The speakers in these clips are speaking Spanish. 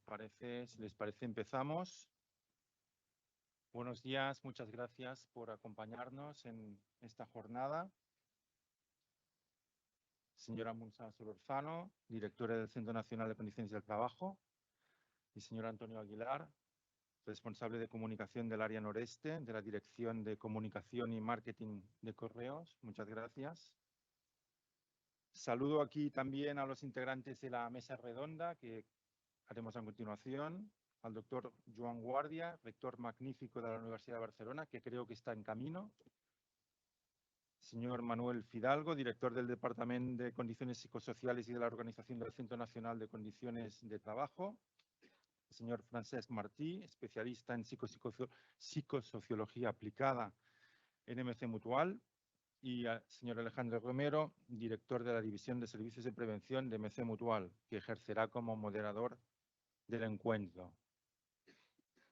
Si les parece, empezamos. Buenos días, muchas gracias por acompañarnos en esta jornada. Señora Munsa Solorzano, directora del Centro Nacional de Condiciones del Trabajo, y señor Antonio Aguilar, responsable de comunicación del área noreste de la Dirección de Comunicación y Marketing de Correos. Muchas gracias. Saludo aquí también a los integrantes de la mesa redonda que haremos a continuación, al doctor Joan Guardia, rector magnífico de la Universidad de Barcelona, que creo que está en camino. Señor Manuel Fidalgo, director del Departamento de Condiciones Psicosociales y de la Organización del Centro Nacional de Condiciones de Trabajo. Señor Francesc Martí, especialista en psicosociología aplicada en MC Mutual. Y al señor Alejandro Romero, director de la División de Servicios de Prevención de MC Mutual, que ejercerá como moderador del encuentro.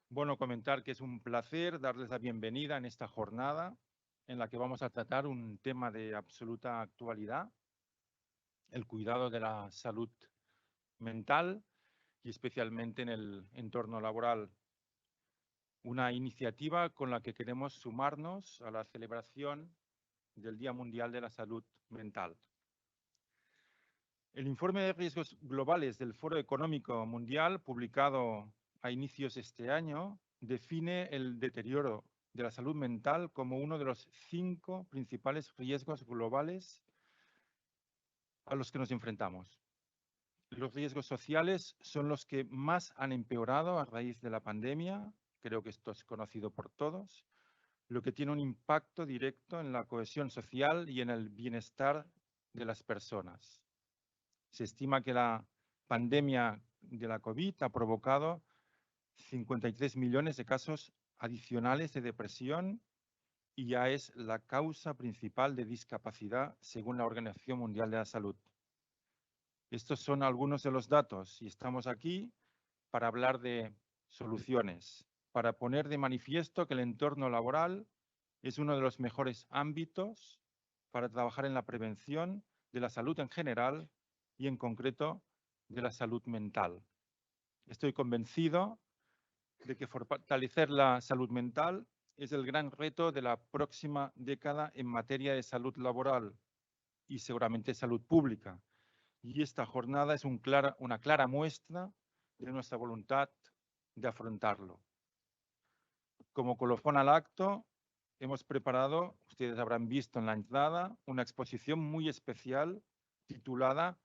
Bueno, comentar que es un placer darles la bienvenida en esta jornada en la que vamos a tratar un tema de absoluta actualidad, el cuidado de la salud mental y especialmente en el entorno laboral. Una iniciativa con la que queremos sumarnos a la celebración del Día Mundial de la Salud Mental. El informe de riesgos globales del Foro Económico Mundial, publicado a inicios de este año, define el deterioro de la salud mental como uno de los 5 principales riesgos globales a los que nos enfrentamos. Los riesgos sociales son los que más han empeorado a raíz de la pandemia, creo que esto es conocido por todos, lo que tiene un impacto directo en la cohesión social y en el bienestar de las personas. Se estima que la pandemia de la COVID ha provocado 53 millones de casos adicionales de depresión y ya es la causa principal de discapacidad según la Organización Mundial de la Salud. Estos son algunos de los datos y estamos aquí para hablar de soluciones, para poner de manifiesto que el entorno laboral es uno de los mejores ámbitos para trabajar en la prevención de la salud en general y en concreto de la salud mental. Estoy convencido de que fortalecer la salud mental es el gran reto de la próxima década en materia de salud laboral y seguramente salud pública. Y esta jornada es una clara muestra de nuestra voluntad de afrontarlo. Como colofón al acto, hemos preparado, ustedes habrán visto en la entrada, una exposición muy especial titulada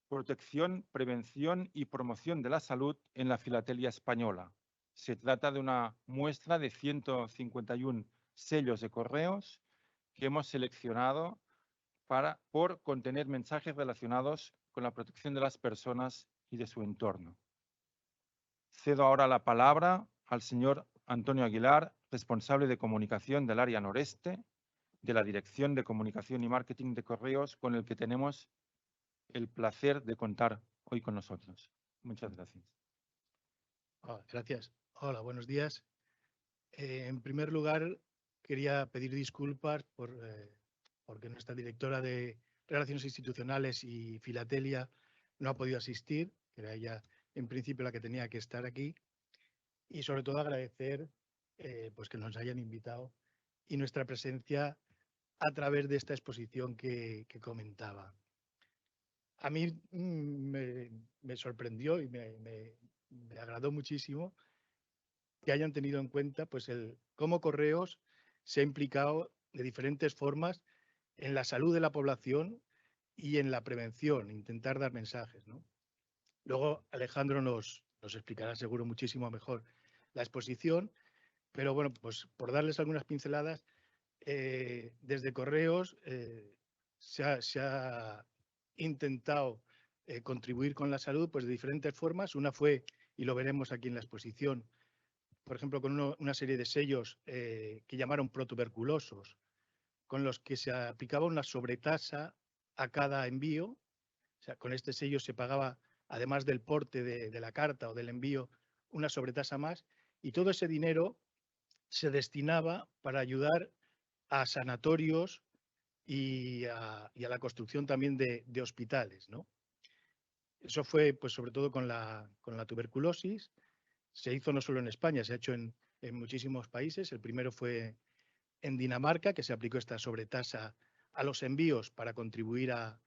Protección, Prevención y Promoción de la Salud en la Filatelia Española. Se trata de una muestra de 151 sellos de correos que hemos seleccionado por contener mensajes relacionados con la protección de las personas y de su entorno. Cedo ahora la palabra al señor Antonio Aguilar, responsable de comunicación del área noreste de la Dirección de Comunicación y Marketing de Correos, con el que tenemos el placer de contar hoy con nosotros. Muchas gracias. Gracias. Hola, buenos días. En primer lugar, quería pedir disculpas porque nuestra directora de Relaciones Institucionales y Filatelia no ha podido asistir, que era ella en principio la que tenía que estar aquí, y sobre todo agradecer pues que nos hayan invitado y nuestra presencia a través de esta exposición que comentaba. A mí me sorprendió y me agradó muchísimo que hayan tenido en cuenta pues cómo Correos se ha implicado de diferentes formas en la salud de la población y en la prevención, intentar dar mensajes, ¿no? Luego Alejandro nos explicará seguro muchísimo mejor la exposición, pero bueno, pues por darles algunas pinceladas, desde Correos se ha intentado contribuir con la salud pues de diferentes formas. Una fue, y lo veremos aquí en la exposición, por ejemplo, con una serie de sellos que llamaron protuberculosos, con los que se aplicaba una sobretasa a cada envío. O sea, con este sello se pagaba, además del porte de la carta o del envío, una sobretasa más, y todo ese dinero se destinaba para ayudar a sanatorios y a la construcción también de hospitales, ¿no? Eso fue, pues, sobre todo con la tuberculosis. Se hizo no solo en España, se ha hecho en muchísimos países. El primero fue en Dinamarca, que se aplicó esta sobretasa a los envíos para contribuir a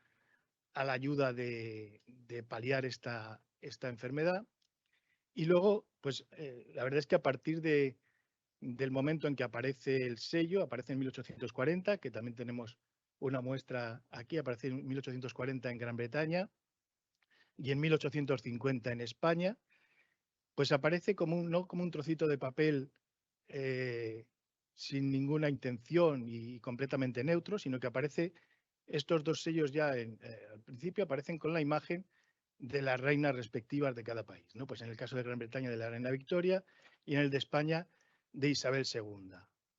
la ayuda de paliar esta enfermedad. Y luego, pues la verdad es que a partir del momento en que aparece el sello, aparece en 1840, que también tenemos una muestra aquí, aparece en 1840 en Gran Bretaña y en 1850 en España, pues aparece como no como un trocito de papel eh, sin ninguna intención y completamente neutro, sino que aparece estos dos sellos ya al principio aparecen con la imagen de las reinas respectivas de cada país, ¿no? Pues en el caso de Gran Bretaña de la reina Victoria y en el de España de Isabel II.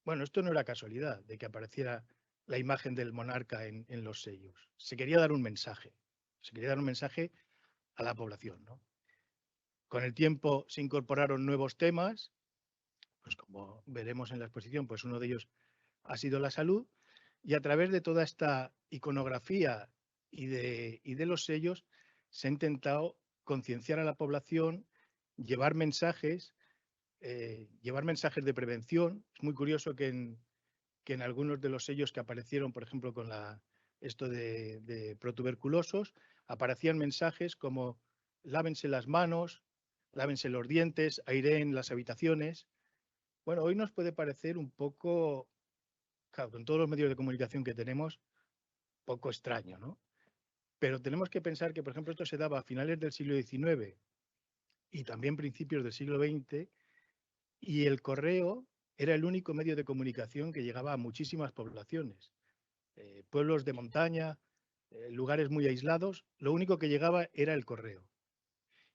Bueno, esto no era casualidad de que apareciera la imagen del monarca en los sellos. Se quería dar un mensaje, se quería dar un mensaje a la población, ¿no? Con el tiempo se incorporaron nuevos temas, pues como veremos en la exposición, pues uno de ellos ha sido la salud, y a través de toda esta iconografía y de los sellos se ha intentado concienciar a la población, llevar mensajes de prevención. Es muy curioso que en algunos de los sellos que aparecieron, por ejemplo, con esto de protuberculosos, aparecían mensajes como lávense las manos, lávense los dientes, aireen las habitaciones. Bueno, hoy nos puede parecer un poco, claro, con todos los medios de comunicación que tenemos, poco extraño, ¿no? Pero tenemos que pensar que, por ejemplo, esto se daba a finales del siglo XIX y también principios del siglo XX, y el correo era el único medio de comunicación que llegaba a muchísimas poblaciones. Pueblos de montaña, lugares muy aislados, lo único que llegaba era el correo.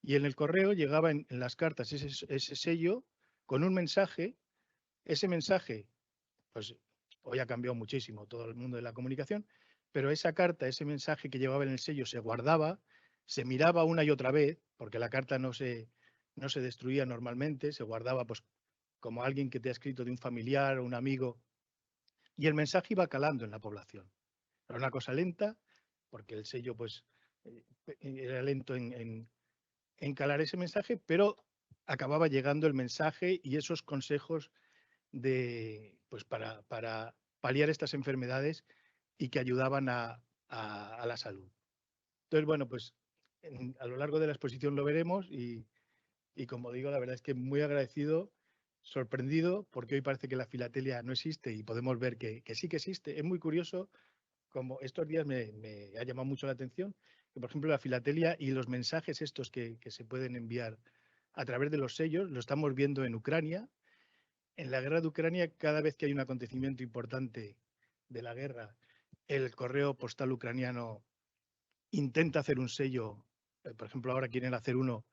Y en el correo llegaba en las cartas ese sello con un mensaje. Ese mensaje, pues hoy ha cambiado muchísimo todo el mundo de la comunicación, pero esa carta, ese mensaje que llevaba en el sello se guardaba, se miraba una y otra vez, porque la carta no se destruía normalmente, se guardaba pues como alguien que te ha escrito de un familiar o un amigo, y el mensaje iba calando en la población. Era una cosa lenta, porque el sello pues era lento en calar ese mensaje, pero acababa llegando el mensaje y esos consejos pues para paliar estas enfermedades y que ayudaban a la salud. Entonces, bueno, pues a lo largo de la exposición lo veremos y como digo, la verdad es que muy agradecido, sorprendido, porque hoy parece que la filatelia no existe y podemos ver que sí que existe. Es muy curioso, como estos días me ha llamado mucho la atención, que por ejemplo la filatelia y los mensajes estos que se pueden enviar a través de los sellos, lo estamos viendo en Ucrania. En la guerra de Ucrania, cada vez que hay un acontecimiento importante de la guerra, el correo postal ucraniano intenta hacer un sello. Por ejemplo, ahora quieren hacer uno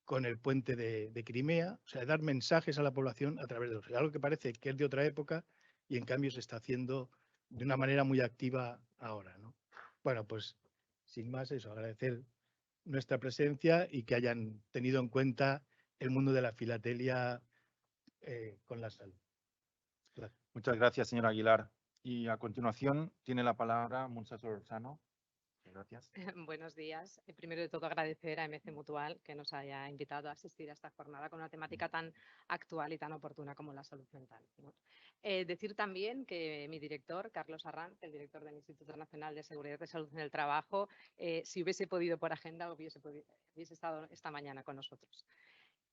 con el puente de Crimea, o sea, dar mensajes a la población a través de los sellos. Algo que parece que es de otra época y en cambio se está haciendo de una manera muy activa ahora, ¿no? Bueno, pues sin más eso, agradecer nuestra presencia y que hayan tenido en cuenta el mundo de la filatelia con la salud. Gracias. Muchas gracias, señor Aguilar. Y a continuación tiene la palabra Montse Solorzano. Gracias. Buenos días. Primero de todo, agradecer a MC Mutual que nos haya invitado a asistir a esta jornada con una temática tan actual y tan oportuna como la salud mental, ¿no? Decir también que mi director, Carlos Arranz, el director del Instituto Nacional de Seguridad y Salud en el Trabajo, si hubiese podido por agenda, hubiese estado esta mañana con nosotros.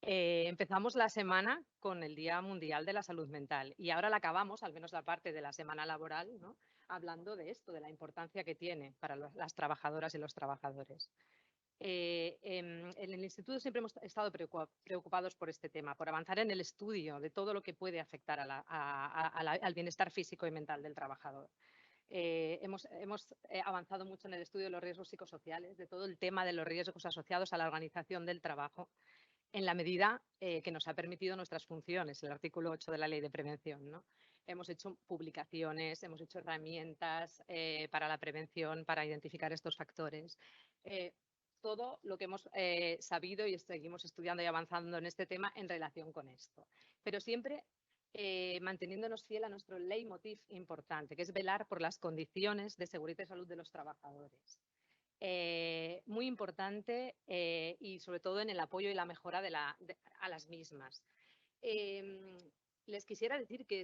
Empezamos la semana con el Día Mundial de la Salud Mental y ahora la acabamos, al menos la parte de la semana laboral, ¿no?, hablando de esto, de la importancia que tiene para las trabajadoras y los trabajadores. En el Instituto siempre hemos estado preocupados por este tema, por avanzar en el estudio de todo lo que puede afectar al bienestar físico y mental del trabajador. Hemos avanzado mucho en el estudio de los riesgos psicosociales, de todo el tema de los riesgos asociados a la organización del trabajo, en la medida que nos ha permitido nuestras funciones, el artículo 8 de la Ley de Prevención, ¿no? Hemos hecho publicaciones, hemos hecho herramientas para la prevención, para identificar estos factores. Todo lo que hemos sabido y seguimos estudiando y avanzando en este tema en relación con esto. Pero siempre manteniéndonos fiel a nuestro leitmotiv importante, que es velar por las condiciones de seguridad y salud de los trabajadores. muy importante y sobre todo en el apoyo y la mejora a las mismas. Les quisiera decir que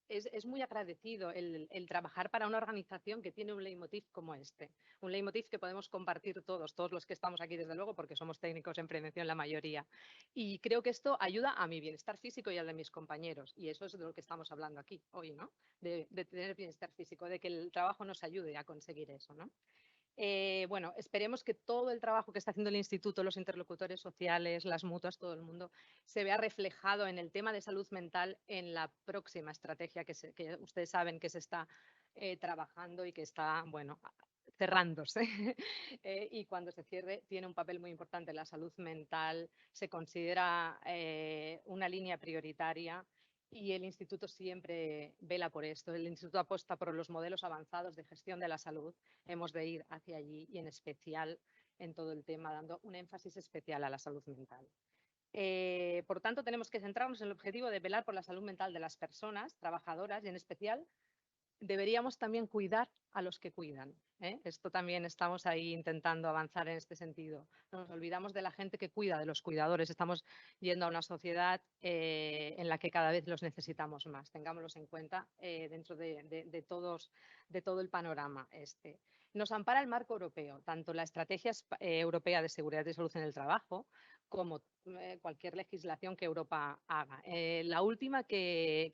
es muy agradecido el trabajar para una organización que tiene un leitmotiv como este. Un leitmotiv que podemos compartir todos los que estamos aquí, desde luego, porque somos técnicos en prevención la mayoría. Y creo que esto ayuda a mi bienestar físico y al de mis compañeros. Y eso es de lo que estamos hablando aquí hoy, ¿no? De tener bienestar físico, de que el trabajo nos ayude a conseguir eso, ¿no? Bueno, esperemos que todo el trabajo que está haciendo el instituto, los interlocutores sociales, las mutuas, todo el mundo, se vea reflejado en el tema de salud mental en la próxima estrategia que ustedes saben que se está trabajando y que está, bueno, cerrándose. Y cuando se cierre tiene un papel muy importante. La salud mental se considera una línea prioritaria y el instituto siempre vela por esto. El instituto apuesta por los modelos avanzados de gestión de la salud. Hemos de ir hacia allí y en especial en todo el tema dando un énfasis especial a la salud mental. Por tanto, tenemos que centrarnos en el objetivo de velar por la salud mental de las personas trabajadoras y en especial deberíamos también cuidar a los que cuidan. Esto también estamos ahí intentando avanzar en este sentido. Nos olvidamos de la gente que cuida, de los cuidadores. Estamos yendo a una sociedad en la que cada vez los necesitamos más. Tengámoslos en cuenta dentro de todo el panorama este. Nos ampara el marco europeo, tanto la Estrategia Europea de Seguridad y Salud en el Trabajo como cualquier legislación que Europa haga. La última que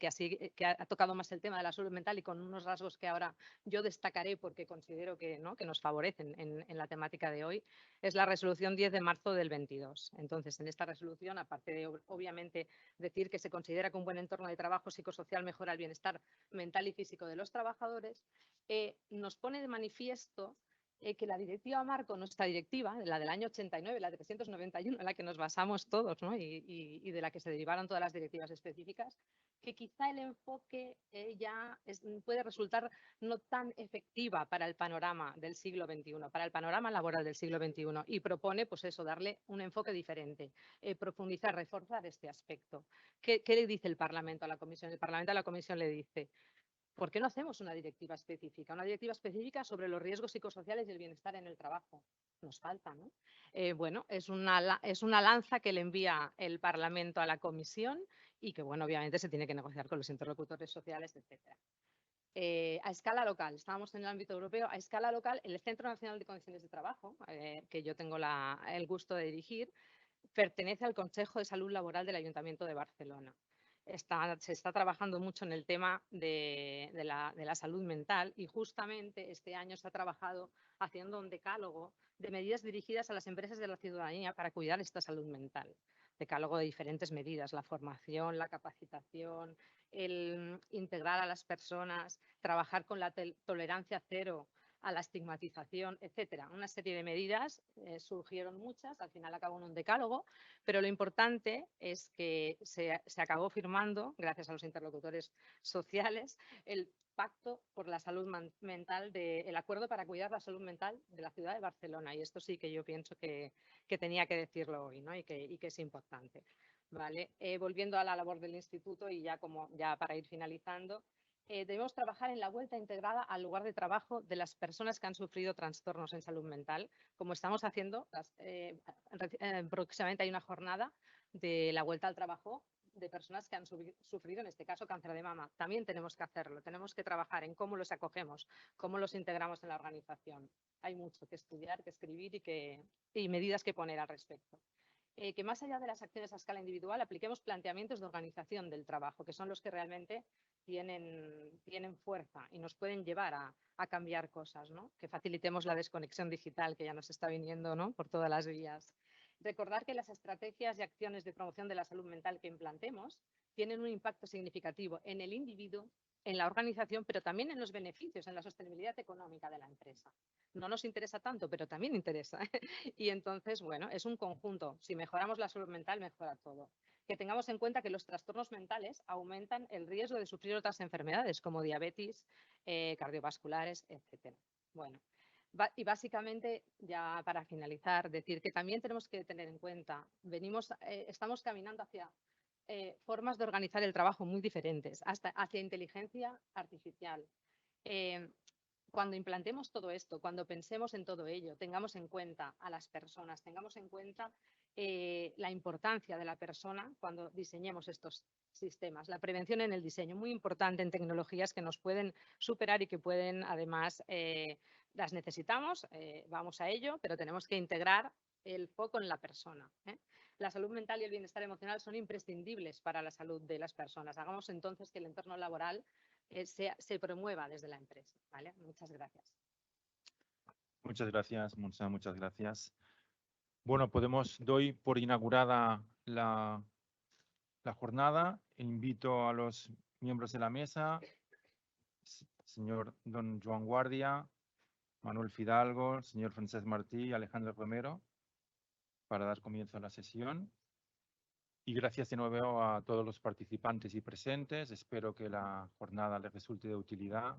ha tocado más el tema de la salud mental y con unos rasgos que ahora yo destacaré porque considero que nos favorecen en la temática de hoy, es la resolución 10 de marzo del 22. Entonces, en esta resolución, aparte de obviamente decir que se considera que un buen entorno de trabajo psicosocial mejora el bienestar mental y físico de los trabajadores, nos pone de manifiesto que la directiva marco, nuestra directiva, la del año 89, la de 391, en la que nos basamos todos, ¿no? y de la que se derivaron todas las directivas específicas, que quizá el enfoque puede resultar no tan efectiva para el panorama del siglo XXI, para el panorama laboral del siglo XXI, y propone, pues eso, darle un enfoque diferente, profundizar, reforzar este aspecto. ¿Qué le dice el Parlamento a la Comisión? El Parlamento a la Comisión le dice: ¿por qué no hacemos una directiva específica? Una directiva específica sobre los riesgos psicosociales y el bienestar en el trabajo. Nos falta, ¿no? Bueno, es una lanza que le envía el Parlamento a la Comisión y que, bueno, obviamente se tiene que negociar con los interlocutores sociales, etcétera. A escala local, estábamos en el ámbito europeo, a escala local, el Centro Nacional de Condiciones de Trabajo, que yo tengo el gusto de dirigir, pertenece al Consejo de Salud Laboral del Ayuntamiento de Barcelona. Se está trabajando mucho en el tema de la salud mental y justamente este año se ha trabajado haciendo un decálogo de medidas dirigidas a las empresas de la ciudadanía para cuidar esta salud mental. Decálogo de diferentes medidas: la formación, la capacitación, el integrar a las personas, trabajar con la tolerancia cero a la estigmatización, etcétera. Una serie de medidas, surgieron muchas, al final acabó en un decálogo, pero lo importante es que se acabó firmando, gracias a los interlocutores sociales, el Pacto por la Salud Mental, el Acuerdo para Cuidar la Salud Mental de la ciudad de Barcelona. Y esto sí que yo pienso que tenía que decirlo hoy, ¿no? y que es importante. ¿Vale? Volviendo a la labor del instituto y ya para ir finalizando, debemos trabajar en la vuelta integrada al lugar de trabajo de las personas que han sufrido trastornos en salud mental, como estamos haciendo. Próximamente hay una jornada de la vuelta al trabajo de personas que han sufrido, en este caso, cáncer de mama. También tenemos que hacerlo, tenemos que trabajar en cómo los acogemos, cómo los integramos en la organización. Hay mucho que estudiar, que escribir y medidas que poner al respecto. Que más allá de las acciones a escala individual, apliquemos planteamientos de organización del trabajo, que son los que realmente tienen fuerza y nos pueden llevar a cambiar cosas, ¿no? Que facilitemos la desconexión digital que ya nos está viniendo, ¿no? Por todas las vías. Recordar que las estrategias y acciones de promoción de la salud mental que implantemos tienen un impacto significativo en el individuo, en la organización, pero también en los beneficios, en la sostenibilidad económica de la empresa. No nos interesa tanto, pero también interesa. Y entonces, bueno, es un conjunto. Si mejoramos la salud mental, mejora todo. Que tengamos en cuenta que los trastornos mentales aumentan el riesgo de sufrir otras enfermedades como diabetes, cardiovasculares, etcétera. Bueno, y básicamente, ya para finalizar, decir que también tenemos que tener en cuenta, estamos caminando hacia formas de organizar el trabajo muy diferentes, hasta hacia inteligencia artificial. cuando implantemos todo esto, cuando pensemos en todo ello, tengamos en cuenta a las personas, tengamos en cuenta la importancia de la persona cuando diseñemos estos sistemas. La prevención en el diseño, muy importante en tecnologías que nos pueden superar y que pueden, además, las necesitamos, vamos a ello, pero tenemos que integrar el foco en la persona. La salud mental y el bienestar emocional son imprescindibles para la salud de las personas. Hagamos entonces que el entorno laboral se promueva desde la empresa. ¿Vale? Muchas gracias. Muchas gracias, Montserrat, muchas gracias. Bueno, doy por inaugurada la jornada. Invito a los miembros de la mesa, señor don Joan Guardia, Manuel Fidalgo, señor Francesc Martí y Alejandro Romero, para dar comienzo a la sesión. Y gracias de nuevo a todos los participantes y presentes. Espero que la jornada les resulte de utilidad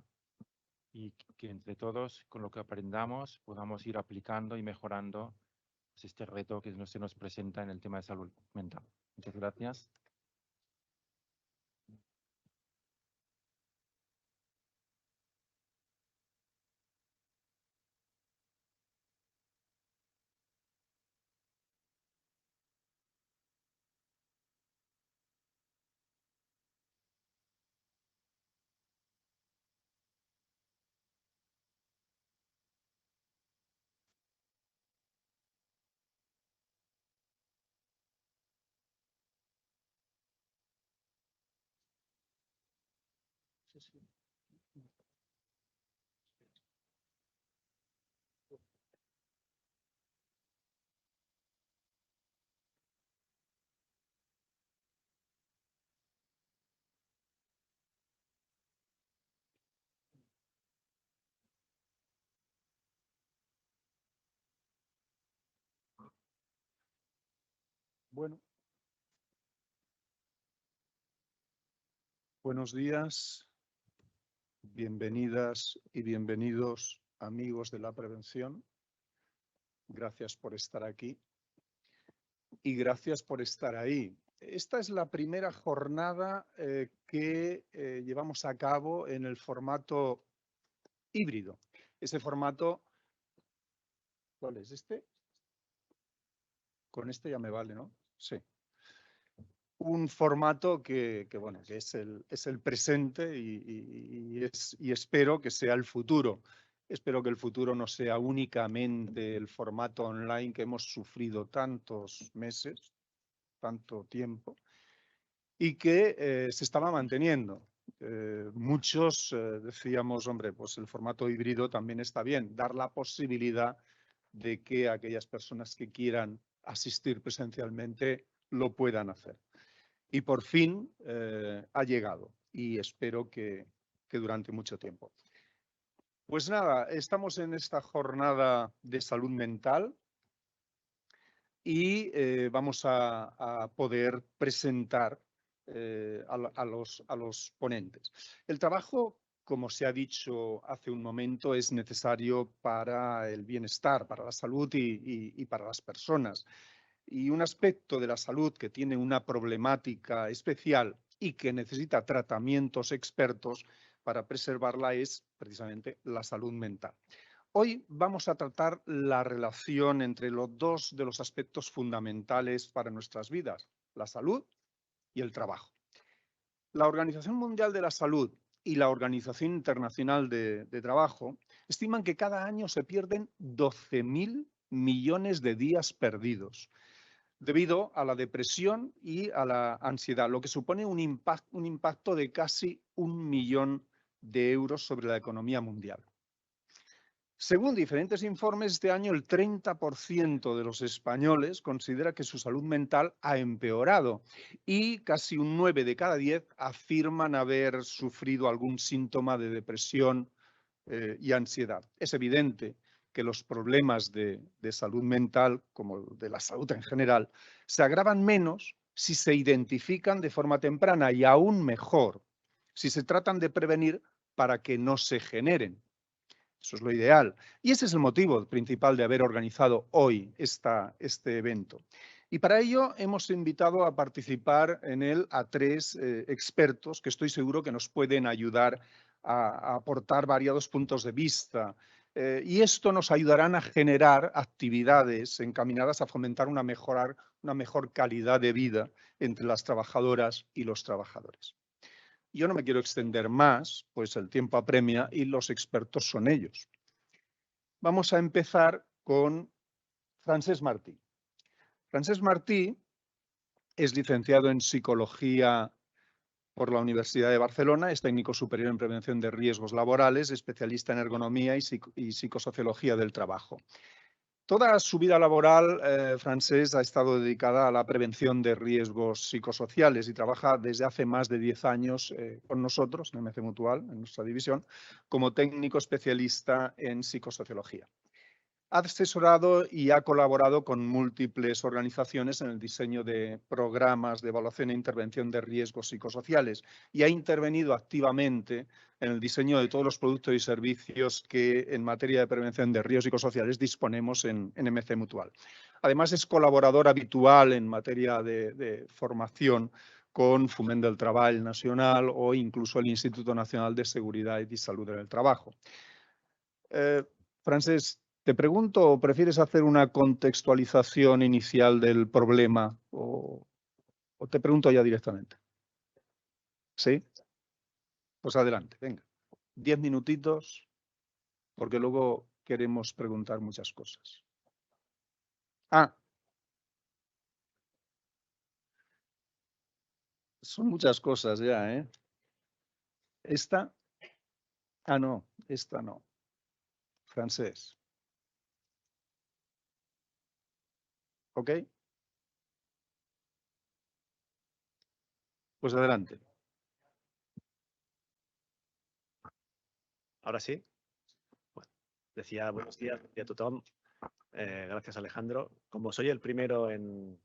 y que entre todos, con lo que aprendamos, podamos ir aplicando y mejorando este reto que se nos presenta en el tema de salud mental. Muchas gracias. Bueno. Buenos días, bienvenidas y bienvenidos amigos de la prevención. Gracias por estar aquí y gracias por estar ahí. Esta es la primera jornada que llevamos a cabo en el formato híbrido. Ese formato, ¿cuál es este? Con este ya me vale, ¿no? Sí. Un formato que es el presente y espero que sea el futuro. Espero que el futuro no sea únicamente el formato online que hemos sufrido tantos meses, tanto tiempo, y que se estaba manteniendo. Muchos decíamos, hombre, pues el formato híbrido también está bien, dar la posibilidad de que aquellas personas que quieran asistir presencialmente lo puedan hacer. Y por fin ha llegado y espero que durante mucho tiempo. Pues nada, estamos en esta jornada de salud mental y vamos a poder presentar a los ponentes. El trabajo, como se ha dicho hace un momento, es necesario para el bienestar, para la salud y para las personas. Y un aspecto de la salud que tiene una problemática especial y que necesita tratamientos expertos para preservarla es precisamente la salud mental. Hoy vamos a tratar la relación entre los dos de los aspectos fundamentales para nuestras vidas, la salud y el trabajo. La Organización Mundial de la Salud y la Organización Internacional de Trabajo estiman que cada año se pierden 12.000 millones de días perdidos debido a la depresión y a la ansiedad, lo que supone un impacto de casi 1 millón de euros sobre la economía mundial. Según diferentes informes, este año el 30% de los españoles considera que su salud mental ha empeorado y casi un 9 de cada 10 afirman haber sufrido algún síntoma de depresión y ansiedad. Es evidente que los problemas de salud mental, como de la salud en general, se agravan menos si se identifican de forma temprana y aún mejor si se tratan de prevenir para que no se generen. Eso es lo ideal. Y ese es el motivo principal de haber organizado hoy este evento. Y para ello hemos invitado a participar en él a 3 expertos que estoy seguro que nos pueden ayudar a aportar variados puntos de vista. Y esto nos ayudará a generar actividades encaminadas a fomentar una mejor calidad de vida entre las trabajadoras y los trabajadores. Yo no me quiero extender más, pues el tiempo apremia y los expertos son ellos. Vamos a empezar con Francesc Martí. Francesc Martí es licenciado en Psicología por la Universidad de Barcelona, es técnico superior en prevención de riesgos laborales, especialista en ergonomía y psicosociología del trabajo. Toda su vida laboral, Francesc ha estado dedicada a la prevención de riesgos psicosociales y trabaja desde hace más de 10 años con nosotros, en MC Mutual, en nuestra división, como técnico especialista en psicosociología. Ha asesorado y ha colaborado con múltiples organizaciones en el diseño de programas de evaluación e intervención de riesgos psicosociales y ha intervenido activamente en el diseño de todos los productos y servicios que en materia de prevención de riesgos psicosociales disponemos en MC Mutual. Además, es colaborador habitual en materia de formación con Foment del Treball Nacional o incluso el Instituto Nacional de Seguridad y Salud en el Trabajo. Francesc, te pregunto, ¿o prefieres hacer una contextualización inicial del problema o te pregunto ya directamente? ¿Sí? Pues adelante, venga. 10 minutitos, porque luego queremos preguntar muchas cosas. Son muchas cosas ya, ¿eh? ¿Esta? No, esta no. Francesc. ¿Ok? Pues adelante. Ahora sí. Bueno, decía buenos días a tothom. Gracias, Alejandro. Como soy el primero en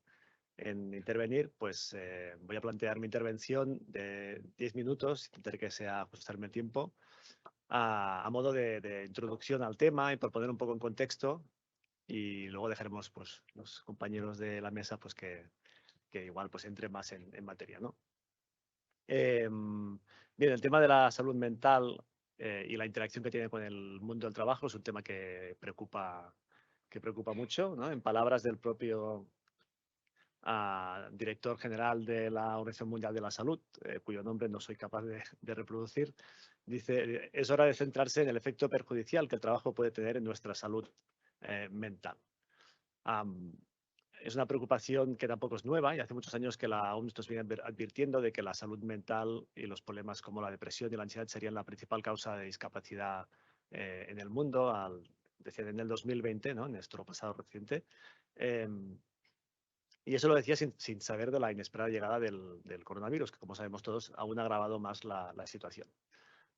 intervenir, pues voy a plantear mi intervención de 10 minutos, intentaré que sea ajustarme el tiempo, a modo de introducción al tema y por poner un poco en contexto, y luego dejaremos pues, los compañeros de la mesa pues, que igual pues, entren más en materia, ¿no? Bien, el tema de la salud mental y la interacción que tiene con el mundo del trabajo es un tema que preocupa mucho, ¿no? En palabras del propio director general de la Organización Mundial de la Salud, cuyo nombre no soy capaz de reproducir, dice: es hora de centrarse en el efecto perjudicial que el trabajo puede tener en nuestra salud mental. Es una preocupación que tampoco es nueva y hace muchos años que la OMS nos viene advirtiendo de que la salud mental y los problemas como la depresión y la ansiedad serían la principal causa de discapacidad en el mundo, decían en el 2020, ¿no? En nuestro pasado reciente. Y eso lo decía sin saber de la inesperada llegada del coronavirus, que como sabemos todos aún ha agravado más la situación.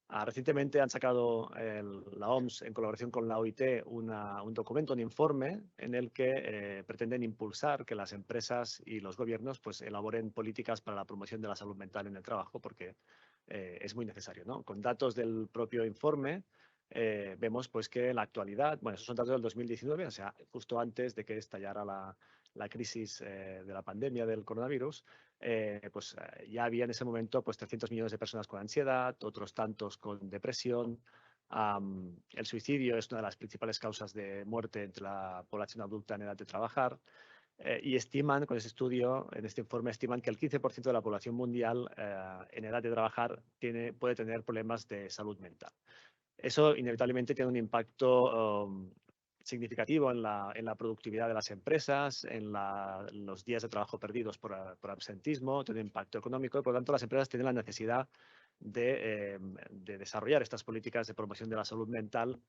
Recientemente han sacado la OMS, en colaboración con la OIT, un documento, un informe, en el que pretenden impulsar que las empresas y los gobiernos pues, elaboren políticas para la promoción de la salud mental en el trabajo, porque es muy necesario, ¿no? Con datos del propio informe vemos pues, que en la actualidad, bueno, esos son datos del 2019, o sea, justo antes de que estallara la crisis de la pandemia del coronavirus, ya había en ese momento pues, 300 millones de personas con ansiedad, otros tantos con depresión. El suicidio es una de las principales causas de muerte entre la población adulta en edad de trabajar. Y estiman, con ese estudio, en este informe, estiman que el 15% de la población mundial en edad de trabajar puede tener problemas de salud mental. Eso inevitablemente tiene un impacto significativo en la productividad de las empresas, en los días de trabajo perdidos por absentismo, tiene un impacto económico y por lo tanto las empresas tienen la necesidad de desarrollar estas políticas de promoción de la salud mental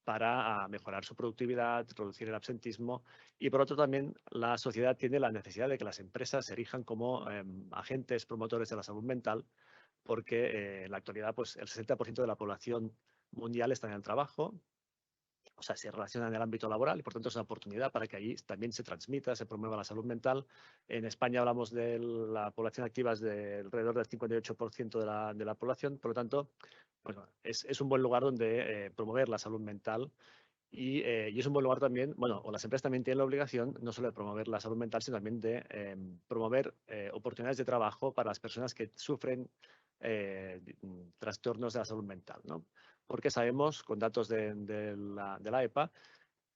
para mejorar su productividad, reducir el absentismo y por otro también la sociedad tiene la necesidad de que las empresas se erijan como agentes promotores de la salud mental porque en la actualidad pues, el 60% de la población mundial está en el trabajo, o sea, se relaciona en el ámbito laboral y por tanto es una oportunidad para que allí también se transmita, se promueva la salud mental. En España hablamos de la población activa es de alrededor del 58% de la población, por lo tanto, bueno, es un buen lugar donde promover la salud mental y es un buen lugar también, bueno, o las empresas también tienen la obligación no solo de promover la salud mental, sino también de promover oportunidades de trabajo para las personas que sufren trastornos de la salud mental, ¿no? Porque sabemos, con datos de la EPA,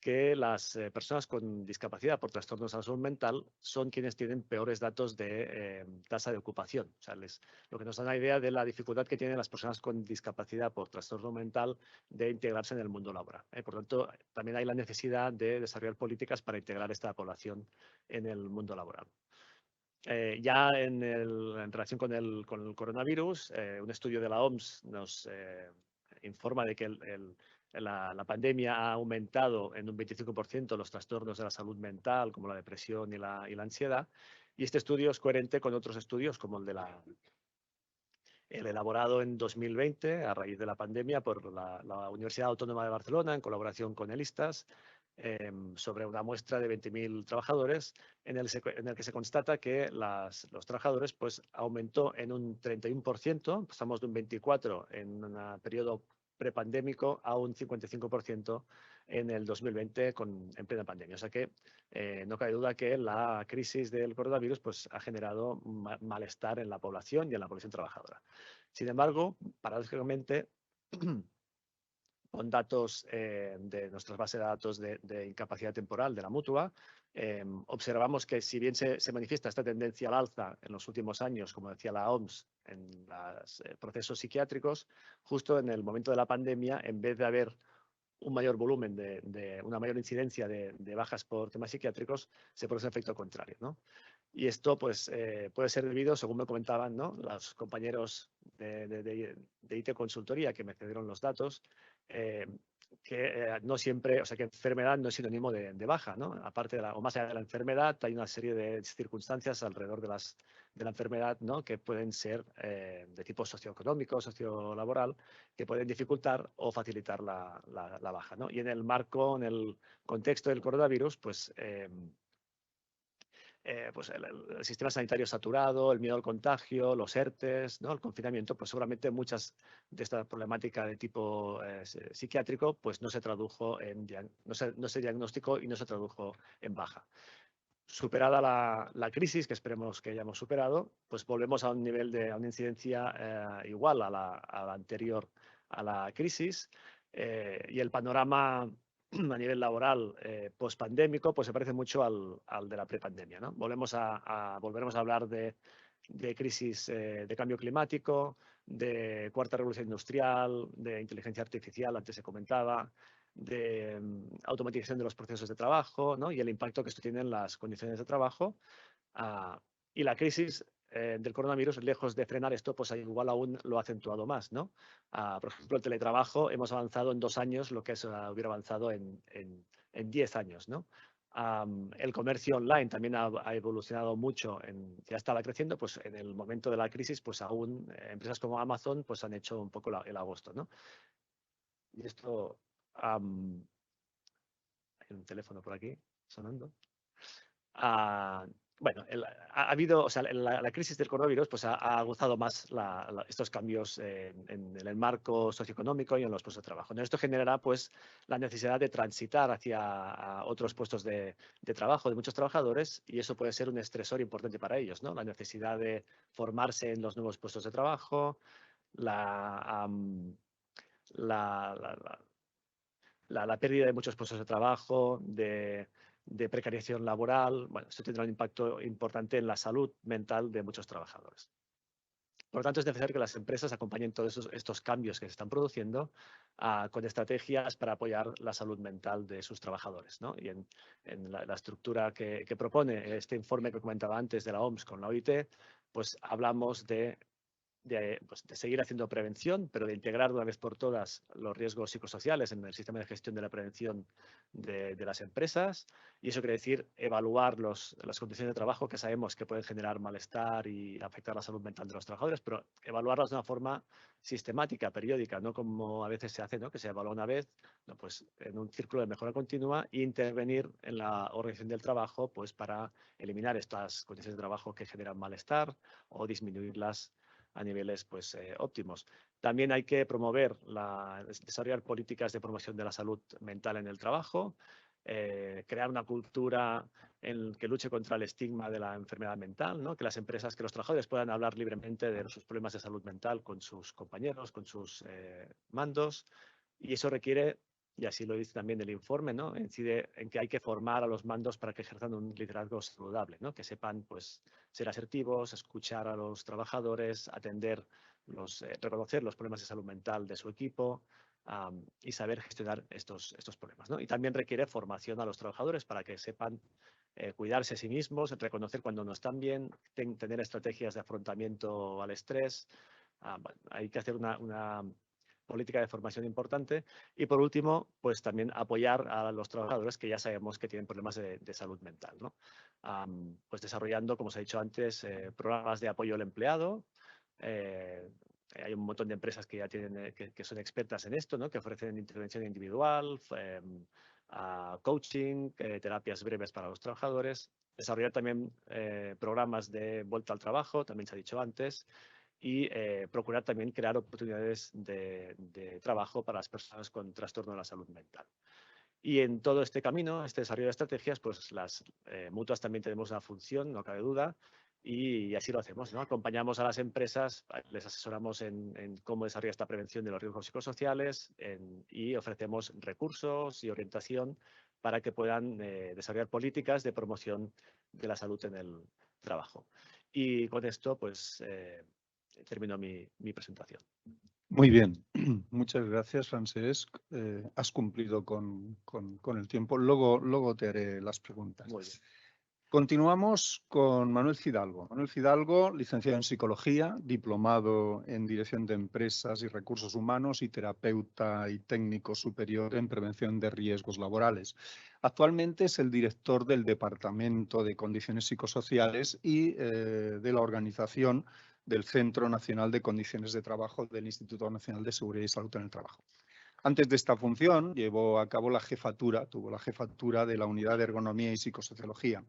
que las personas con discapacidad por trastornos de la salud mental son quienes tienen peores datos de tasa de ocupación. O sea, lo que nos da una idea de la dificultad que tienen las personas con discapacidad por trastorno mental de integrarse en el mundo laboral. Por tanto, también hay la necesidad de desarrollar políticas para integrar esta población en el mundo laboral. Ya en relación con el coronavirus, un estudio de la OMS nos informa de que la pandemia ha aumentado en un 25% los trastornos de la salud mental, como la depresión y la ansiedad. Y este estudio es coherente con otros estudios, como el elaborado en 2020 a raíz de la pandemia por la Universidad Autónoma de Barcelona en colaboración con el ISTAS, sobre una muestra de 20.000 trabajadores en el que se constata que los trabajadores pues, aumentó en un 31%, pasamos de un 24% en un periodo prepandémico a un 55% en el 2020 en plena pandemia. O sea que no cabe duda que la crisis del coronavirus pues, ha generado malestar en la población y en la población trabajadora. Sin embargo, paradójicamente, con datos de nuestras bases de datos de incapacidad temporal de la Mutua, observamos que si bien se manifiesta esta tendencia al alza en los últimos años, como decía la OMS, en los procesos psiquiátricos, justo en el momento de la pandemia, en vez de haber un mayor volumen, una mayor incidencia de bajas por temas psiquiátricos, se produce un efecto contrario, ¿no? Y esto pues, puede ser debido, según me comentaban, ¿no?, los compañeros de IT Consultoría que me cedieron los datos, que no siempre, o sea, que enfermedad no es sinónimo de baja, ¿no? Aparte o más allá de la enfermedad, hay una serie de circunstancias alrededor de la enfermedad, ¿no?, que pueden ser de tipo socioeconómico, sociolaboral, que pueden dificultar o facilitar la baja, ¿no? Y en el contexto del coronavirus, pues pues el sistema sanitario saturado, el miedo al contagio, los ERTES, ¿no?, el confinamiento, pues seguramente muchas de esta problemática de tipo psiquiátrico pues no se tradujo no se diagnosticó y no se tradujo en baja. Superada la crisis, que esperemos que hayamos superado, pues volvemos a un nivel a una incidencia igual a la anterior a la crisis, y el panorama a nivel laboral post-pandémico pues se parece mucho al de la prepandemia, ¿no? Volveremos a hablar de crisis de cambio climático, de cuarta revolución industrial, de inteligencia artificial, antes se comentaba, de automatización de los procesos de trabajo, ¿no?, y el impacto que esto tiene en las condiciones de trabajo. Y la crisis del coronavirus, lejos de frenar esto, pues igual aún lo ha acentuado más, ¿no? Por ejemplo, el teletrabajo, hemos avanzado en 2 años lo que hubiera avanzado en 10 años, ¿no? El comercio online también ha evolucionado mucho, ya estaba creciendo, pues en el momento de la crisis, pues aún empresas como Amazon pues han hecho un poco el agosto, ¿no? Y esto, hay un teléfono por aquí sonando. Bueno, ha habido, o sea, la crisis del coronavirus pues ha aguzado más estos cambios en el marco socioeconómico y en los puestos de trabajo. Esto generará pues la necesidad de transitar hacia otros puestos de trabajo de muchos trabajadores, y eso puede ser un estresor importante para ellos, ¿no? La necesidad de formarse en los nuevos puestos de trabajo, la pérdida de muchos puestos de trabajo, de precarización laboral. Bueno, esto tendrá un impacto importante en la salud mental de muchos trabajadores. Por lo tanto, es necesario que las empresas acompañen todos estos cambios que se están produciendo con estrategias para apoyar la salud mental de sus trabajadores, ¿no? Y en la estructura que propone este informe que comentaba antes de la OMS con la OIT, pues hablamos de seguir haciendo prevención, pero de integrar de una vez por todas los riesgos psicosociales en el sistema de gestión de la prevención de las empresas. Y eso quiere decir evaluar las condiciones de trabajo que sabemos que pueden generar malestar y afectar la salud mental de los trabajadores, pero evaluarlas de una forma sistemática, periódica, no como a veces se hace, ¿no?, que se evalúa una vez, no, pues en un círculo de mejora continua, e intervenir en la organización del trabajo pues para eliminar estas condiciones de trabajo que generan malestar o disminuirlas a niveles pues, óptimos. También hay que desarrollar políticas de promoción de la salud mental en el trabajo, crear una cultura en que luche contra el estigma de la enfermedad mental, ¿no? Que las empresas, que los trabajadores puedan hablar libremente de sus problemas de salud mental con sus compañeros, con sus mandos, y eso requiere, y así lo dice también el informe, ¿no? Incide en que hay que formar a los mandos para que ejerzan un liderazgo saludable, ¿no? Que sepan, pues, ser asertivos, escuchar a los trabajadores, atender reconocer los problemas de salud mental de su equipo, y saber gestionar estos problemas, ¿no? Y también requiere formación a los trabajadores para que sepan cuidarse a sí mismos, reconocer cuando no están bien, tener estrategias de afrontamiento al estrés. Bueno, hay que hacer una política de formación importante. Y por último, pues también apoyar a los trabajadores que ya sabemos que tienen problemas de salud mental, ¿no? Pues desarrollando, como os he dicho antes, programas de apoyo al empleado. Hay un montón de empresas que ya tienen, que son expertas en esto, ¿no? Que ofrecen intervención individual, coaching, terapias breves para los trabajadores. Desarrollar también programas de vuelta al trabajo, también se ha dicho antes, y procurar también crear oportunidades de trabajo para las personas con trastorno de la salud mental. Y en todo este camino, este desarrollo de estrategias, pues las mutuas también tenemos una función, no cabe duda, y así lo hacemos, ¿no? Acompañamos a las empresas, les asesoramos en cómo desarrollar esta prevención de los riesgos psicosociales y ofrecemos recursos y orientación para que puedan desarrollar políticas de promoción de la salud en el trabajo. Y con esto, pues, termino mi presentación. Muy bien, muchas gracias, Francesc. Has cumplido con el tiempo. Luego te haré las preguntas. Muy bien. Continuamos con Manuel Fidalgo. Manuel Fidalgo, licenciado en Psicología, diplomado en Dirección de Empresas y Recursos Humanos y terapeuta y técnico superior en Prevención de Riesgos Laborales. Actualmente es el director del Departamento de Condiciones Psicosociales y de la organización del Centro Nacional de Condiciones de Trabajo del Instituto Nacional de Seguridad y Salud en el Trabajo. Antes de esta función, tuvo la jefatura de la Unidad de Ergonomía y Psicosociología.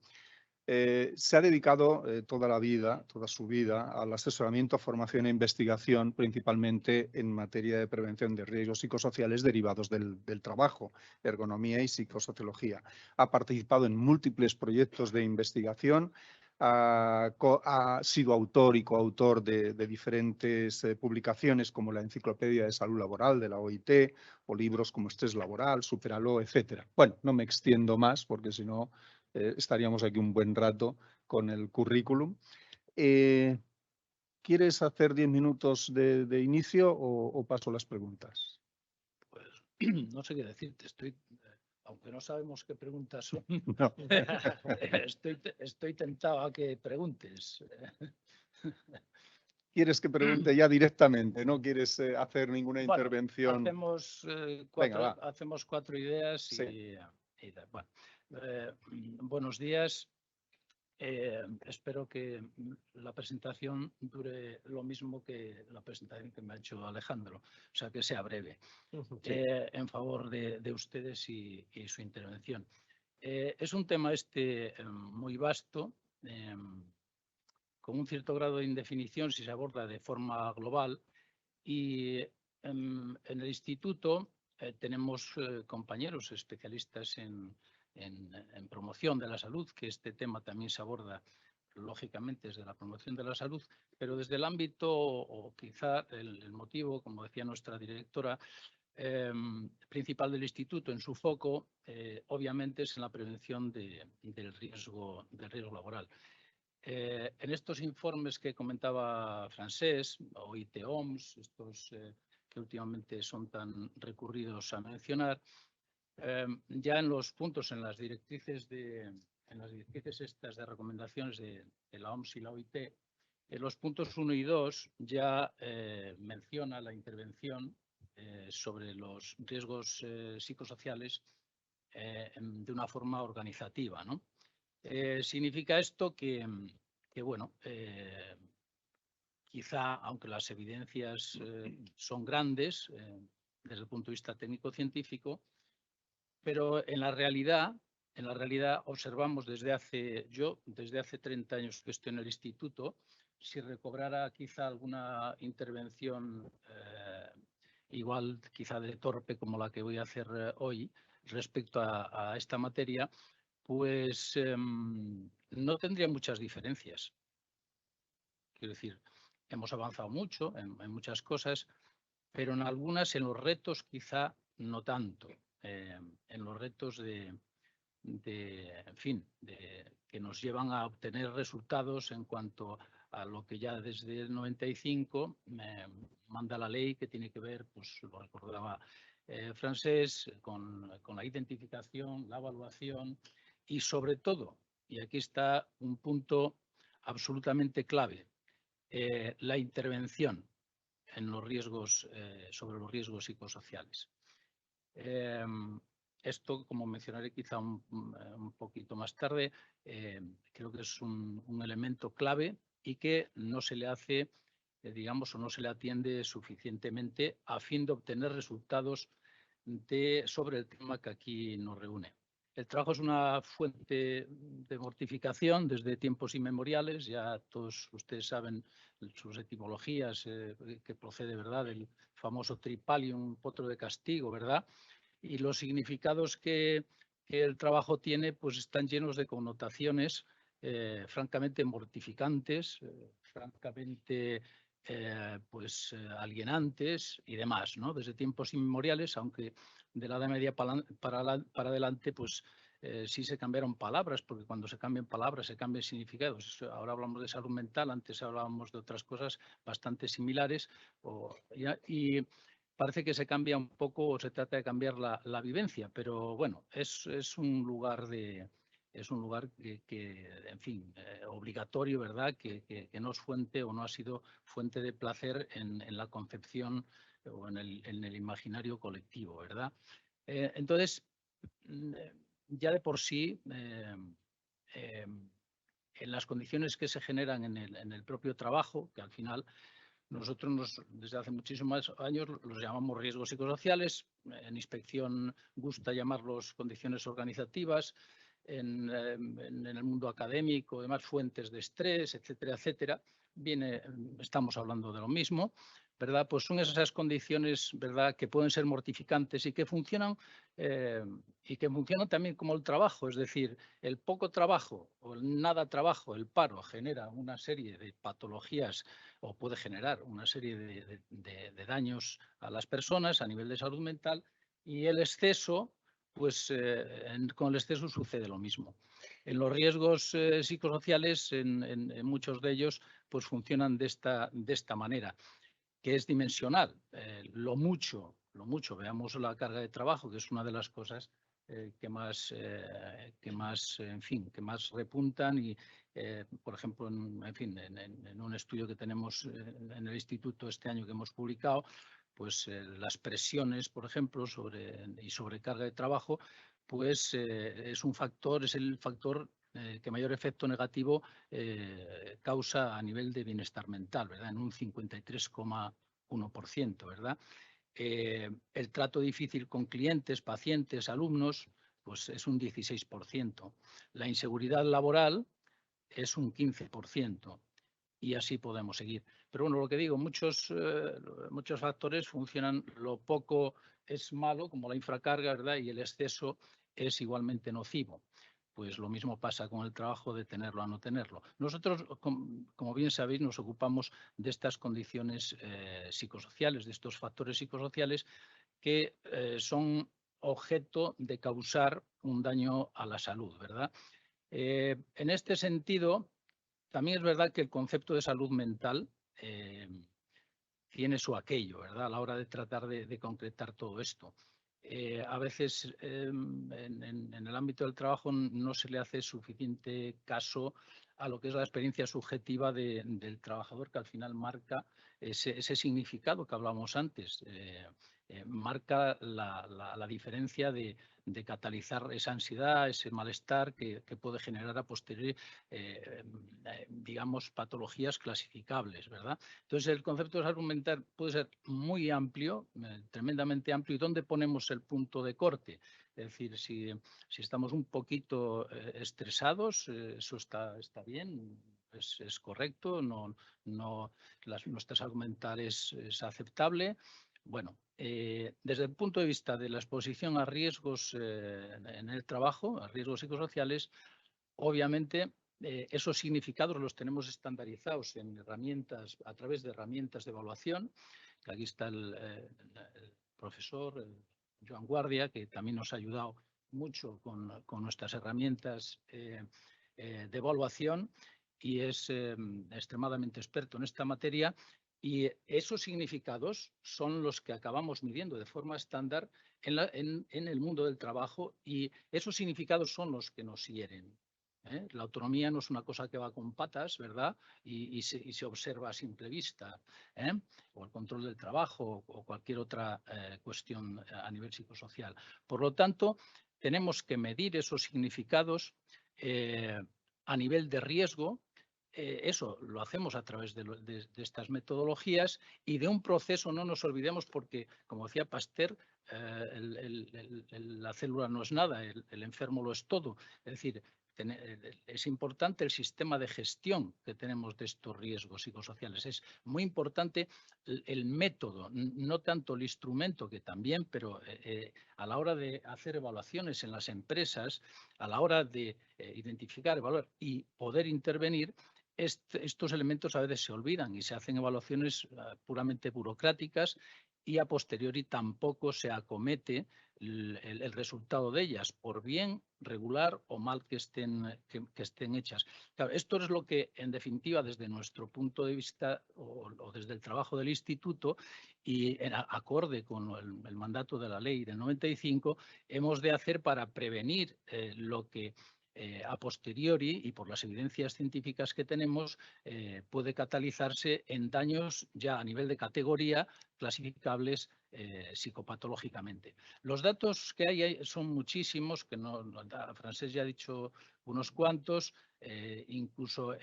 Se ha dedicado toda su vida al asesoramiento, formación e investigación, principalmente en materia de prevención de riesgos psicosociales derivados del trabajo, ergonomía y psicosociología. Ha participado en múltiples proyectos de investigación, ha sido autor y coautor de diferentes publicaciones como la Enciclopedia de Salud Laboral de la OIT o libros como Estrés Laboral, Supéralo, etc. Bueno, no me extiendo más porque si no estaríamos aquí un buen rato con el currículum. ¿Quieres hacer 10 minutos de inicio o paso las preguntas? Pues no sé qué decirte. Aunque no sabemos qué preguntas son, No. estoy tentado a que preguntes. ¿Quieres que pregunte ya directamente? ¿No quieres hacer ninguna intervención? Hacemos cuatro ideas Sí. bueno. Buenos días. Espero que la presentación dure lo mismo que la presentación que me ha hecho Alejandro, o sea, que sea breve, en favor de ustedes y su intervención. Es un tema muy vasto, con un cierto grado de indefinición si se aborda de forma global, y en el instituto tenemos compañeros especialistas en promoción de la salud, que este tema también se aborda lógicamente desde la promoción de la salud, pero desde el ámbito, o quizá el motivo, como decía nuestra directora, principal del instituto, en su foco, obviamente es en la prevención del riesgo laboral. En estos informes que comentaba Francesc, OIT, OMS, estos que últimamente son tan recurridos a mencionar, ya en los puntos, en las directrices estas de recomendaciones de la OMS y la OIT, en los puntos 1 y 2 ya menciona la intervención sobre los riesgos psicosociales de una forma organizativa, ¿no? Significa esto que bueno, quizá, aunque las evidencias son grandes desde el punto de vista técnico-científico, pero en la realidad observamos desde hace 30 años que estoy en el instituto, si recobrara quizá alguna intervención igual quizá de torpe como la que voy a hacer hoy, respecto a esta materia, pues no tendría muchas diferencias. Quiero decir, hemos avanzado mucho en muchas cosas, pero en algunas, en los retos, quizá no tanto. En los retos en fin, que nos llevan a obtener resultados en cuanto a lo que ya desde el 95 manda la ley, que tiene que ver, pues lo recordaba Francés, con la identificación, la evaluación y sobre todo, y aquí está un punto absolutamente clave, la intervención en los riesgos, sobre los riesgos psicosociales. Esto, como mencionaré quizá un poquito más tarde, creo que es un elemento clave y que no se le hace, digamos, o no se le atiende suficientemente a fin de obtener resultados sobre el tema que aquí nos reúne. El trabajo es una fuente de mortificación desde tiempos inmemoriales. Ya todos ustedes saben sus etimologías, que procede, ¿verdad?, del famoso tripalium, potro de castigo, ¿verdad? Y los significados que el trabajo tiene, pues están llenos de connotaciones francamente mortificantes, francamente alienantes y demás, ¿no? Desde tiempos inmemoriales, aunque de la Edad Media para adelante, pues sí se cambiaron palabras, porque cuando se cambian palabras se cambian significados. Ahora hablamos de salud mental, antes hablábamos de otras cosas bastante similares, y parece que se cambia un poco o se trata de cambiar la vivencia, pero bueno, es un lugar que en fin, obligatorio, ¿verdad?, que no es fuente o no ha sido fuente de placer en la concepción o en el imaginario colectivo, ¿verdad? Entonces, ya de por sí, en las condiciones que se generan en el propio trabajo, que al final nosotros desde hace muchísimos años los llamamos riesgos psicosociales, en inspección gusta llamarlos condiciones organizativas, en el mundo académico, demás fuentes de estrés, etcétera, etcétera. Estamos hablando de lo mismo, ¿verdad? Pues son esas condiciones, ¿verdad?, que pueden ser mortificantes y que funcionan también como el trabajo, es decir, el poco trabajo o el nada trabajo, el paro, genera una serie de patologías o puede generar una serie de daños a las personas a nivel de salud mental, y el exceso, pues con el exceso sucede lo mismo. En los riesgos psicosociales, en muchos de ellos, pues funcionan de esta manera, que es dimensional. Lo mucho, veamos la carga de trabajo, que es una de las cosas que más repuntan y, por ejemplo, en un estudio que tenemos en el instituto este año que hemos publicado, pues las presiones, por ejemplo, y sobrecarga de trabajo, pues es el factor que mayor efecto negativo causa a nivel de bienestar mental, ¿verdad? En un 53,1%, ¿verdad? El trato difícil con clientes, pacientes, alumnos, pues es un 16%. La inseguridad laboral es un 15%. Y así podemos seguir. Pero bueno, lo que digo, muchos factores funcionan. Lo poco es malo, como la infracarga, ¿verdad? Y el exceso es igualmente nocivo. Pues lo mismo pasa con el trabajo, de tenerlo a no tenerlo. Nosotros, como bien sabéis, nos ocupamos de estas condiciones psicosociales, de estos factores psicosociales que son objeto de causar un daño a la salud, ¿verdad? En este sentido, también es verdad que el concepto de salud mental tiene su aquello, ¿verdad?, a la hora de tratar de concretar todo esto. A veces en el ámbito del trabajo no se le hace suficiente caso a lo que es la experiencia subjetiva del trabajador, que al final marca ese significado que hablábamos antes, marca la diferencia de catalizar esa ansiedad, ese malestar que puede generar a posteriori, digamos, patologías clasificables, ¿verdad? Entonces, el concepto de salud mental puede ser muy amplio, tremendamente amplio. ¿Y dónde ponemos el punto de corte? Es decir, si estamos un poquito estresados, eso está bien, es correcto, nuestra salud mental es aceptable. Bueno, desde el punto de vista de la exposición a riesgos en el trabajo, a riesgos psicosociales, obviamente esos significados los tenemos estandarizados en herramientas, a través de herramientas de evaluación. Aquí está el profesor Joan Guardia, que también nos ha ayudado mucho con nuestras herramientas de evaluación y es extremadamente experto en esta materia. Y esos significados son los que acabamos midiendo de forma estándar en el mundo del trabajo, y esos significados son los que nos hieren. La autonomía no es una cosa que va con patas, ¿verdad? Y se observa a simple vista. O el control del trabajo o cualquier otra cuestión a nivel psicosocial. Por lo tanto, tenemos que medir esos significados a nivel de riesgo. Eso lo hacemos a través de estas metodologías y de un proceso, no nos olvidemos, porque, como decía Pasteur, la célula no es nada, el enfermo lo es todo. Es decir, es importante el sistema de gestión que tenemos de estos riesgos psicosociales. Es muy importante el método, no tanto el instrumento, que también, pero a la hora de hacer evaluaciones en las empresas, a la hora de identificar, evaluar y poder intervenir, estos elementos a veces se olvidan y se hacen evaluaciones puramente burocráticas, y a posteriori tampoco se acomete el resultado de ellas, por bien, regular o mal que estén hechas. Claro, esto es lo que, en definitiva, desde nuestro punto de vista o desde el trabajo del instituto, y en acorde con el mandato de la ley del 95, hemos de hacer para prevenir lo que a posteriori y por las evidencias científicas que tenemos puede catalizarse en daños ya a nivel de categoría clasificables psicopatológicamente. Los datos que hay son muchísimos, que Francesc ya ha dicho unos cuantos, incluso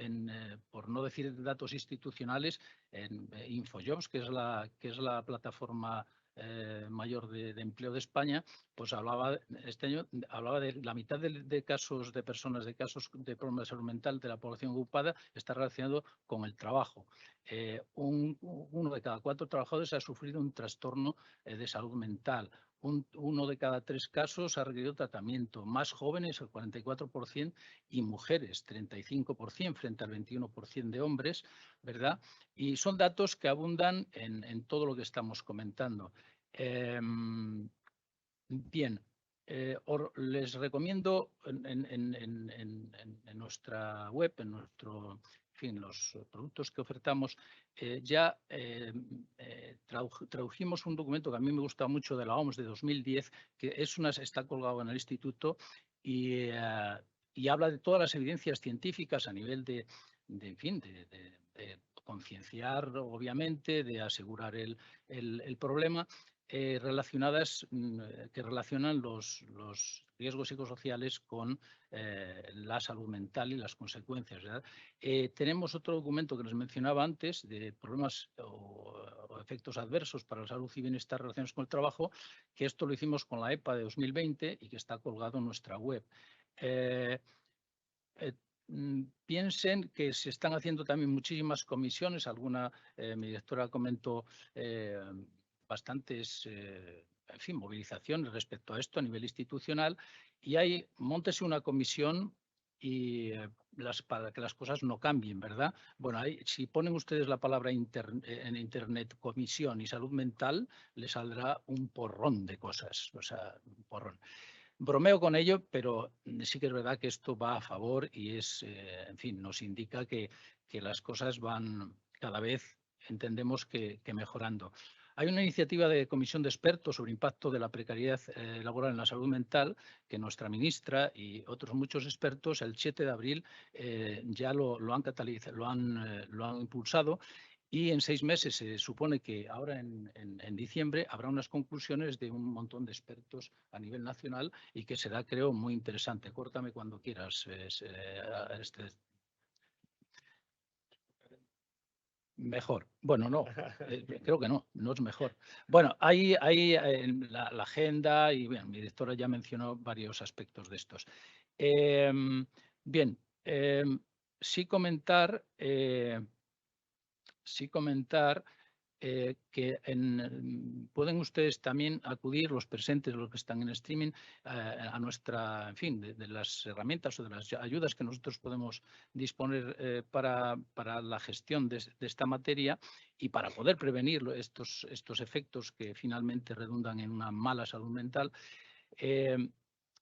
por no decir datos institucionales, en Infojobs, que es la plataforma mayor de empleo de España, pues este año hablaba de la mitad de casos de personas, de casos de problemas de salud mental de la población ocupada está relacionado con el trabajo. Uno de cada 4 trabajadores ha sufrido un trastorno de salud mental. Uno de cada 3 casos ha requerido tratamiento. Más jóvenes, el 44%, y mujeres, 35%, frente al 21% de hombres, ¿verdad? Y son datos que abundan en todo lo que estamos comentando. Bien, les recomiendo en nuestra web, en fin, los productos que ofertamos, ya tradujimos un documento que a mí me gusta mucho, de la OMS de 2010, que está colgado en el instituto y habla de todas las evidencias científicas a nivel de concienciar, obviamente, de asegurar el problema, que relacionan los riesgos psicosociales con la salud mental y las consecuencias, ¿verdad? Tenemos otro documento que les mencionaba antes, de problemas o efectos adversos para la salud y bienestar relacionados con el trabajo, que esto lo hicimos con la EPA de 2020 y que está colgado en nuestra web. Piensen que se están haciendo también muchísimas comisiones. Mi directora comentó bastantes en fin, movilizaciones respecto a esto a nivel institucional, y móntese una comisión y para que las cosas no cambien, ¿verdad? Bueno, si ponen ustedes la palabra en internet, comisión y salud mental, les saldrá un porrón de cosas, o sea, un porrón. Bromeo con ello, pero sí que es verdad que esto va a favor y en fin, nos indica que las cosas van cada vez, entendemos que mejorando. Hay una iniciativa de comisión de expertos sobre impacto de la precariedad laboral en la salud mental, que nuestra ministra y otros muchos expertos el 7 de abril ya lo han catalizado, lo han impulsado. Y en 6 meses se supone que ahora en diciembre habrá unas conclusiones de un montón de expertos a nivel nacional y que será, creo, muy interesante. Córtame cuando quieras. Mejor. Bueno, no, creo que no es mejor. Bueno, hay la agenda y bien, mi directora ya mencionó varios aspectos de estos. Bien, sí comentar que pueden ustedes también acudir, los presentes, los que están en streaming, a nuestra, en fin, de las herramientas o de las ayudas que nosotros podemos disponer para la gestión de esta materia y para poder prevenir estos efectos que finalmente redundan en una mala salud mental.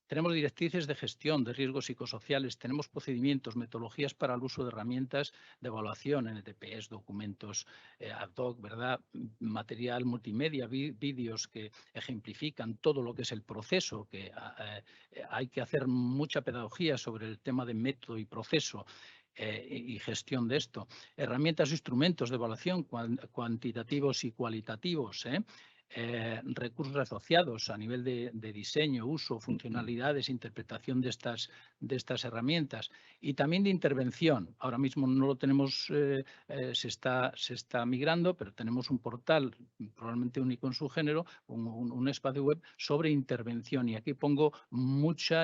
Tenemos directrices de gestión de riesgos psicosociales, tenemos procedimientos, metodologías para el uso de herramientas de evaluación, NTPs, documentos ad hoc, ¿verdad? Material multimedia, vídeos que ejemplifican todo lo que es el proceso, que hay que hacer mucha pedagogía sobre el tema de método y proceso. Y gestión de esto. Herramientas e instrumentos de evaluación cuantitativos y cualitativos, recursos asociados a nivel de diseño, uso, funcionalidades, interpretación de estas herramientas y también de intervención. Ahora mismo no lo tenemos, se está migrando, pero tenemos un portal probablemente único en su género, un espacio web sobre intervención y aquí pongo mucho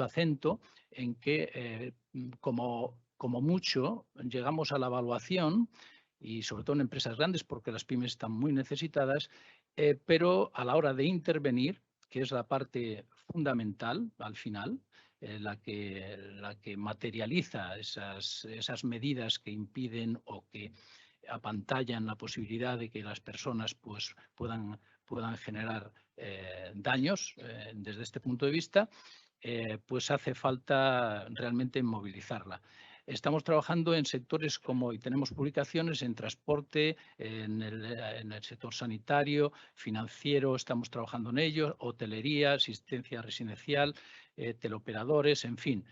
acento en que como mucho llegamos a la evaluación y sobre todo en empresas grandes porque las pymes están muy necesitadas, pero a la hora de intervenir, que es la parte fundamental al final, la que materializa esas medidas que impiden o que apantallan la posibilidad de que las personas pues, puedan generar daños desde este punto de vista, pues hace falta realmente movilizarla. Estamos trabajando en sectores como, y tenemos publicaciones en transporte, en el sector sanitario, financiero, estamos trabajando en ello, hotelería, asistencia residencial, teleoperadores, en fin.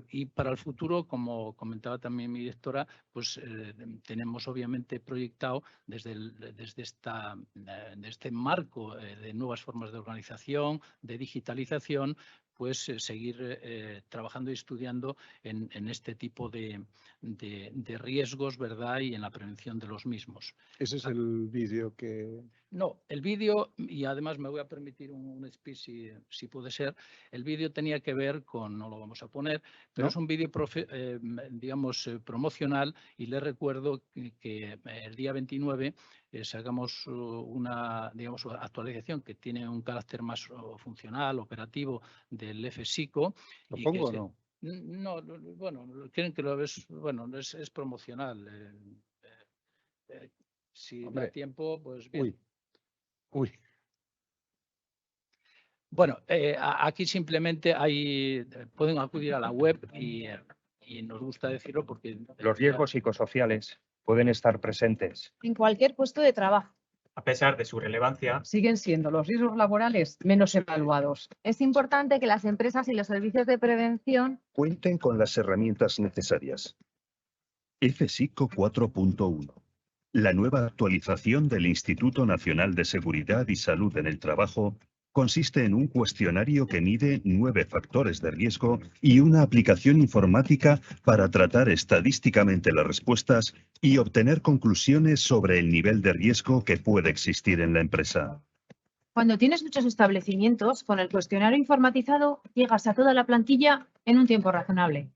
Y para el futuro, como comentaba también mi directora, pues tenemos obviamente proyectado desde este marco de nuevas formas de organización, de digitalización, pues seguir trabajando y estudiando en este tipo de riesgos, ¿verdad? Y en la prevención de los mismos. Ese es el vídeo que... No, el vídeo, y además me voy a permitir un speech si puede ser, el vídeo tenía que ver con, no lo vamos a poner, pero ¿no? es un vídeo, digamos, promocional y les recuerdo que el día 29 sacamos una, digamos, actualización que tiene un carácter más funcional, operativo del FSICO. ¿Lo pongo o no? No, bueno, quieren que lo ves, bueno, es promocional. Si da tiempo, pues bien. Uy. Bueno, aquí simplemente pueden acudir a la web y nos gusta decirlo porque... Los riesgos psicosociales pueden estar presentes en cualquier puesto de trabajo. A pesar de su relevancia, Siguen siendo los riesgos laborales menos evaluados. Es importante que las empresas y los servicios de prevención cuenten con las herramientas necesarias. FSICO 4.1. La nueva actualización del Instituto Nacional de Seguridad y Salud en el Trabajo consiste en un cuestionario que mide 9 factores de riesgo y una aplicación informática para tratar estadísticamente las respuestas y obtener conclusiones sobre el nivel de riesgo que puede existir en la empresa. Cuando tienes muchos establecimientos, con el cuestionario informatizado llegas a toda la plantilla en un tiempo razonable.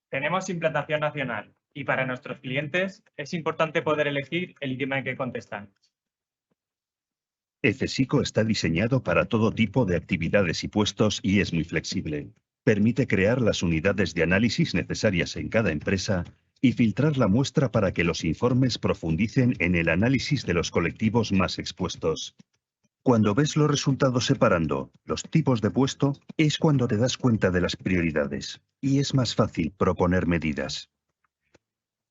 tenemos implantación nacional y para nuestros clientes es importante poder elegir el idioma en que contestan. FSICO está diseñado para todo tipo de actividades y puestos y es muy flexible. Permite crear las unidades de análisis necesarias en cada empresa y filtrar la muestra para que los informes profundicen en el análisis de los colectivos más expuestos. Cuando ves los resultados separando los tipos de puesto, es cuando te das cuenta de las prioridades y es más fácil proponer medidas.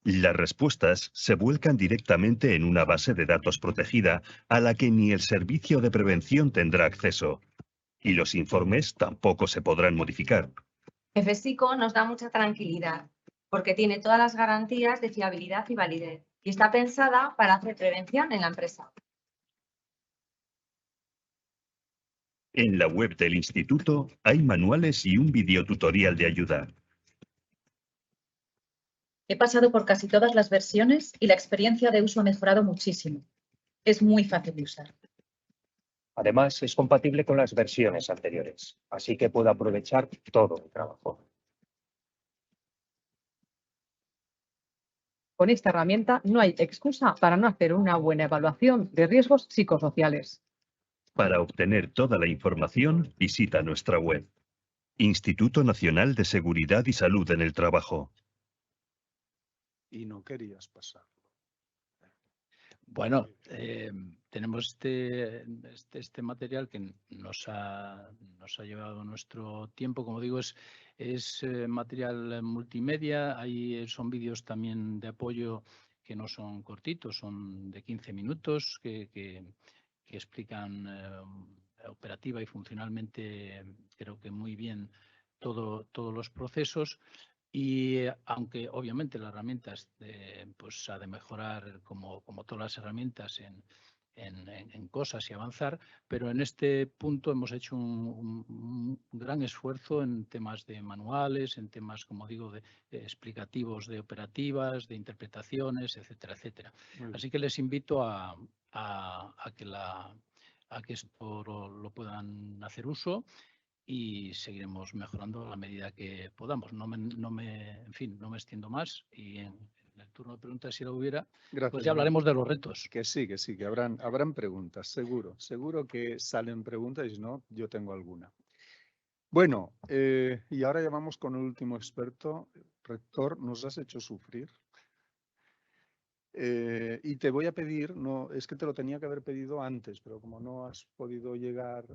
Las respuestas se vuelcan directamente en una base de datos protegida a la que ni el servicio de prevención tendrá acceso. Y los informes tampoco se podrán modificar. FSICO nos da mucha tranquilidad porque tiene todas las garantías de fiabilidad y validez y está pensada para hacer prevención en la empresa. En la web del instituto hay manuales y un videotutorial de ayuda. He pasado por casi todas las versiones y la experiencia de uso ha mejorado muchísimo. Es muy fácil de usar. Además, es compatible con las versiones anteriores, así que puedo aprovechar todo el trabajo. Con esta herramienta no hay excusa para no hacer una buena evaluación de riesgos psicosociales. Para obtener toda la información, visita nuestra web. Instituto Nacional de Seguridad y Salud en el Trabajo. Y no querías pasar. Bueno, tenemos este material que nos ha llevado nuestro tiempo. Como digo, es material multimedia. Son vídeos también de apoyo que no son cortitos, son de 15 minutos que explican operativa y funcionalmente, creo que muy bien, todos los procesos. Y aunque obviamente la herramienta pues ha de mejorar como todas las herramientas en cosas y avanzar, pero en este punto hemos hecho un gran esfuerzo en temas de manuales, en temas, como digo, de explicativos de operativas, de interpretaciones, etcétera, etcétera. Así que les invito a que esto lo puedan hacer uso. Y seguiremos mejorando a la medida que podamos. En fin, no me extiendo más y en el turno de preguntas, si lo hubiera, Gracias, pues ya hablaremos de los retos. Que sí, que habrán preguntas, seguro que salen preguntas y si no, yo tengo alguna. Bueno, y ahora ya vamos con el último experto. Rector, nos has hecho sufrir. Y te voy a pedir, no, es que te lo tenía que haber pedido antes, pero como no has podido llegar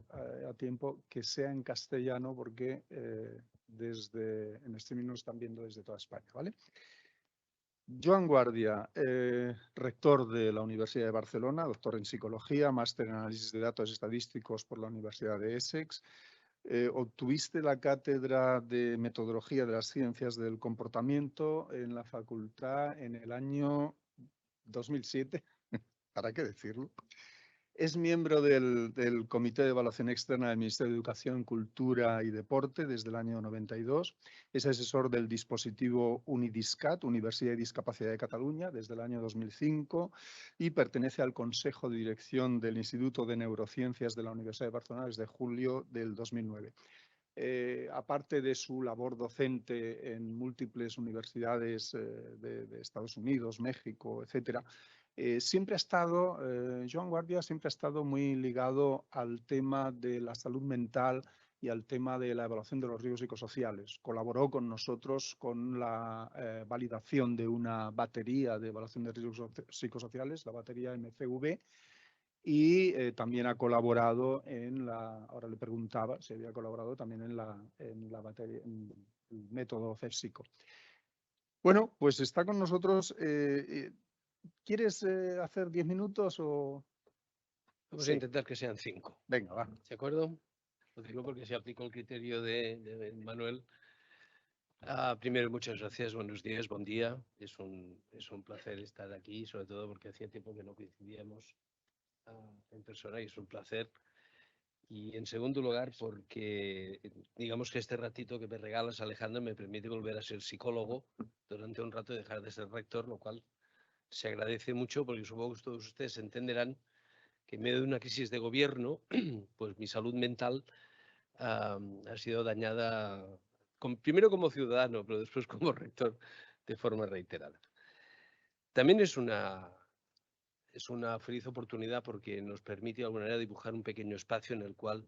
a tiempo, que sea en castellano porque en streaming nos están viendo desde toda España, ¿vale? Joan Guardia, rector de la Universidad de Barcelona, doctor en psicología, máster en análisis de datos estadísticos por la Universidad de Essex. Obtuviste la cátedra de metodología de las ciencias del comportamiento en la facultad en el año 2007, ¿para qué decirlo? Es miembro del Comité de Evaluación Externa del Ministerio de Educación, Cultura y Deporte desde el año 92. Es asesor del dispositivo UNIDISCAT, Universidad de Discapacidad de Cataluña, desde el año 2005 y pertenece al Consejo de Dirección del Instituto de Neurociencias de la Universidad de Barcelona desde julio del 2009. Aparte de su labor docente en múltiples universidades de Estados Unidos, México, etcétera, siempre ha estado, Joan Guardia siempre ha estado muy ligado al tema de la salud mental y al tema de la evaluación de los riesgos psicosociales. Colaboró con nosotros con la validación de una batería de evaluación de riesgos psicosociales, la batería MCV, y también ha colaborado ahora le preguntaba si había colaborado también en la batería, en el método CEPSICO. Bueno, pues está con nosotros. ¿Quieres hacer 10 minutos o...? Vamos a intentar que sean 5. Venga, va. ¿De acuerdo? Lo digo porque si aplico el criterio de Manuel. Primero, muchas gracias, buenos días, buen día. Es un placer estar aquí, sobre todo porque hacía tiempo que no coincidíamos en persona y es un placer. Y en segundo lugar, porque digamos que este ratito que me regalas, Alejandro, me permite volver a ser psicólogo durante un rato y dejar de ser rector, lo cual se agradece mucho porque supongo que todos ustedes entenderán que en medio de una crisis de gobierno, pues mi salud mental ha sido dañada, primero como ciudadano, pero después como rector de forma reiterada. También es una feliz oportunidad porque nos permite de alguna manera dibujar un pequeño espacio en el cual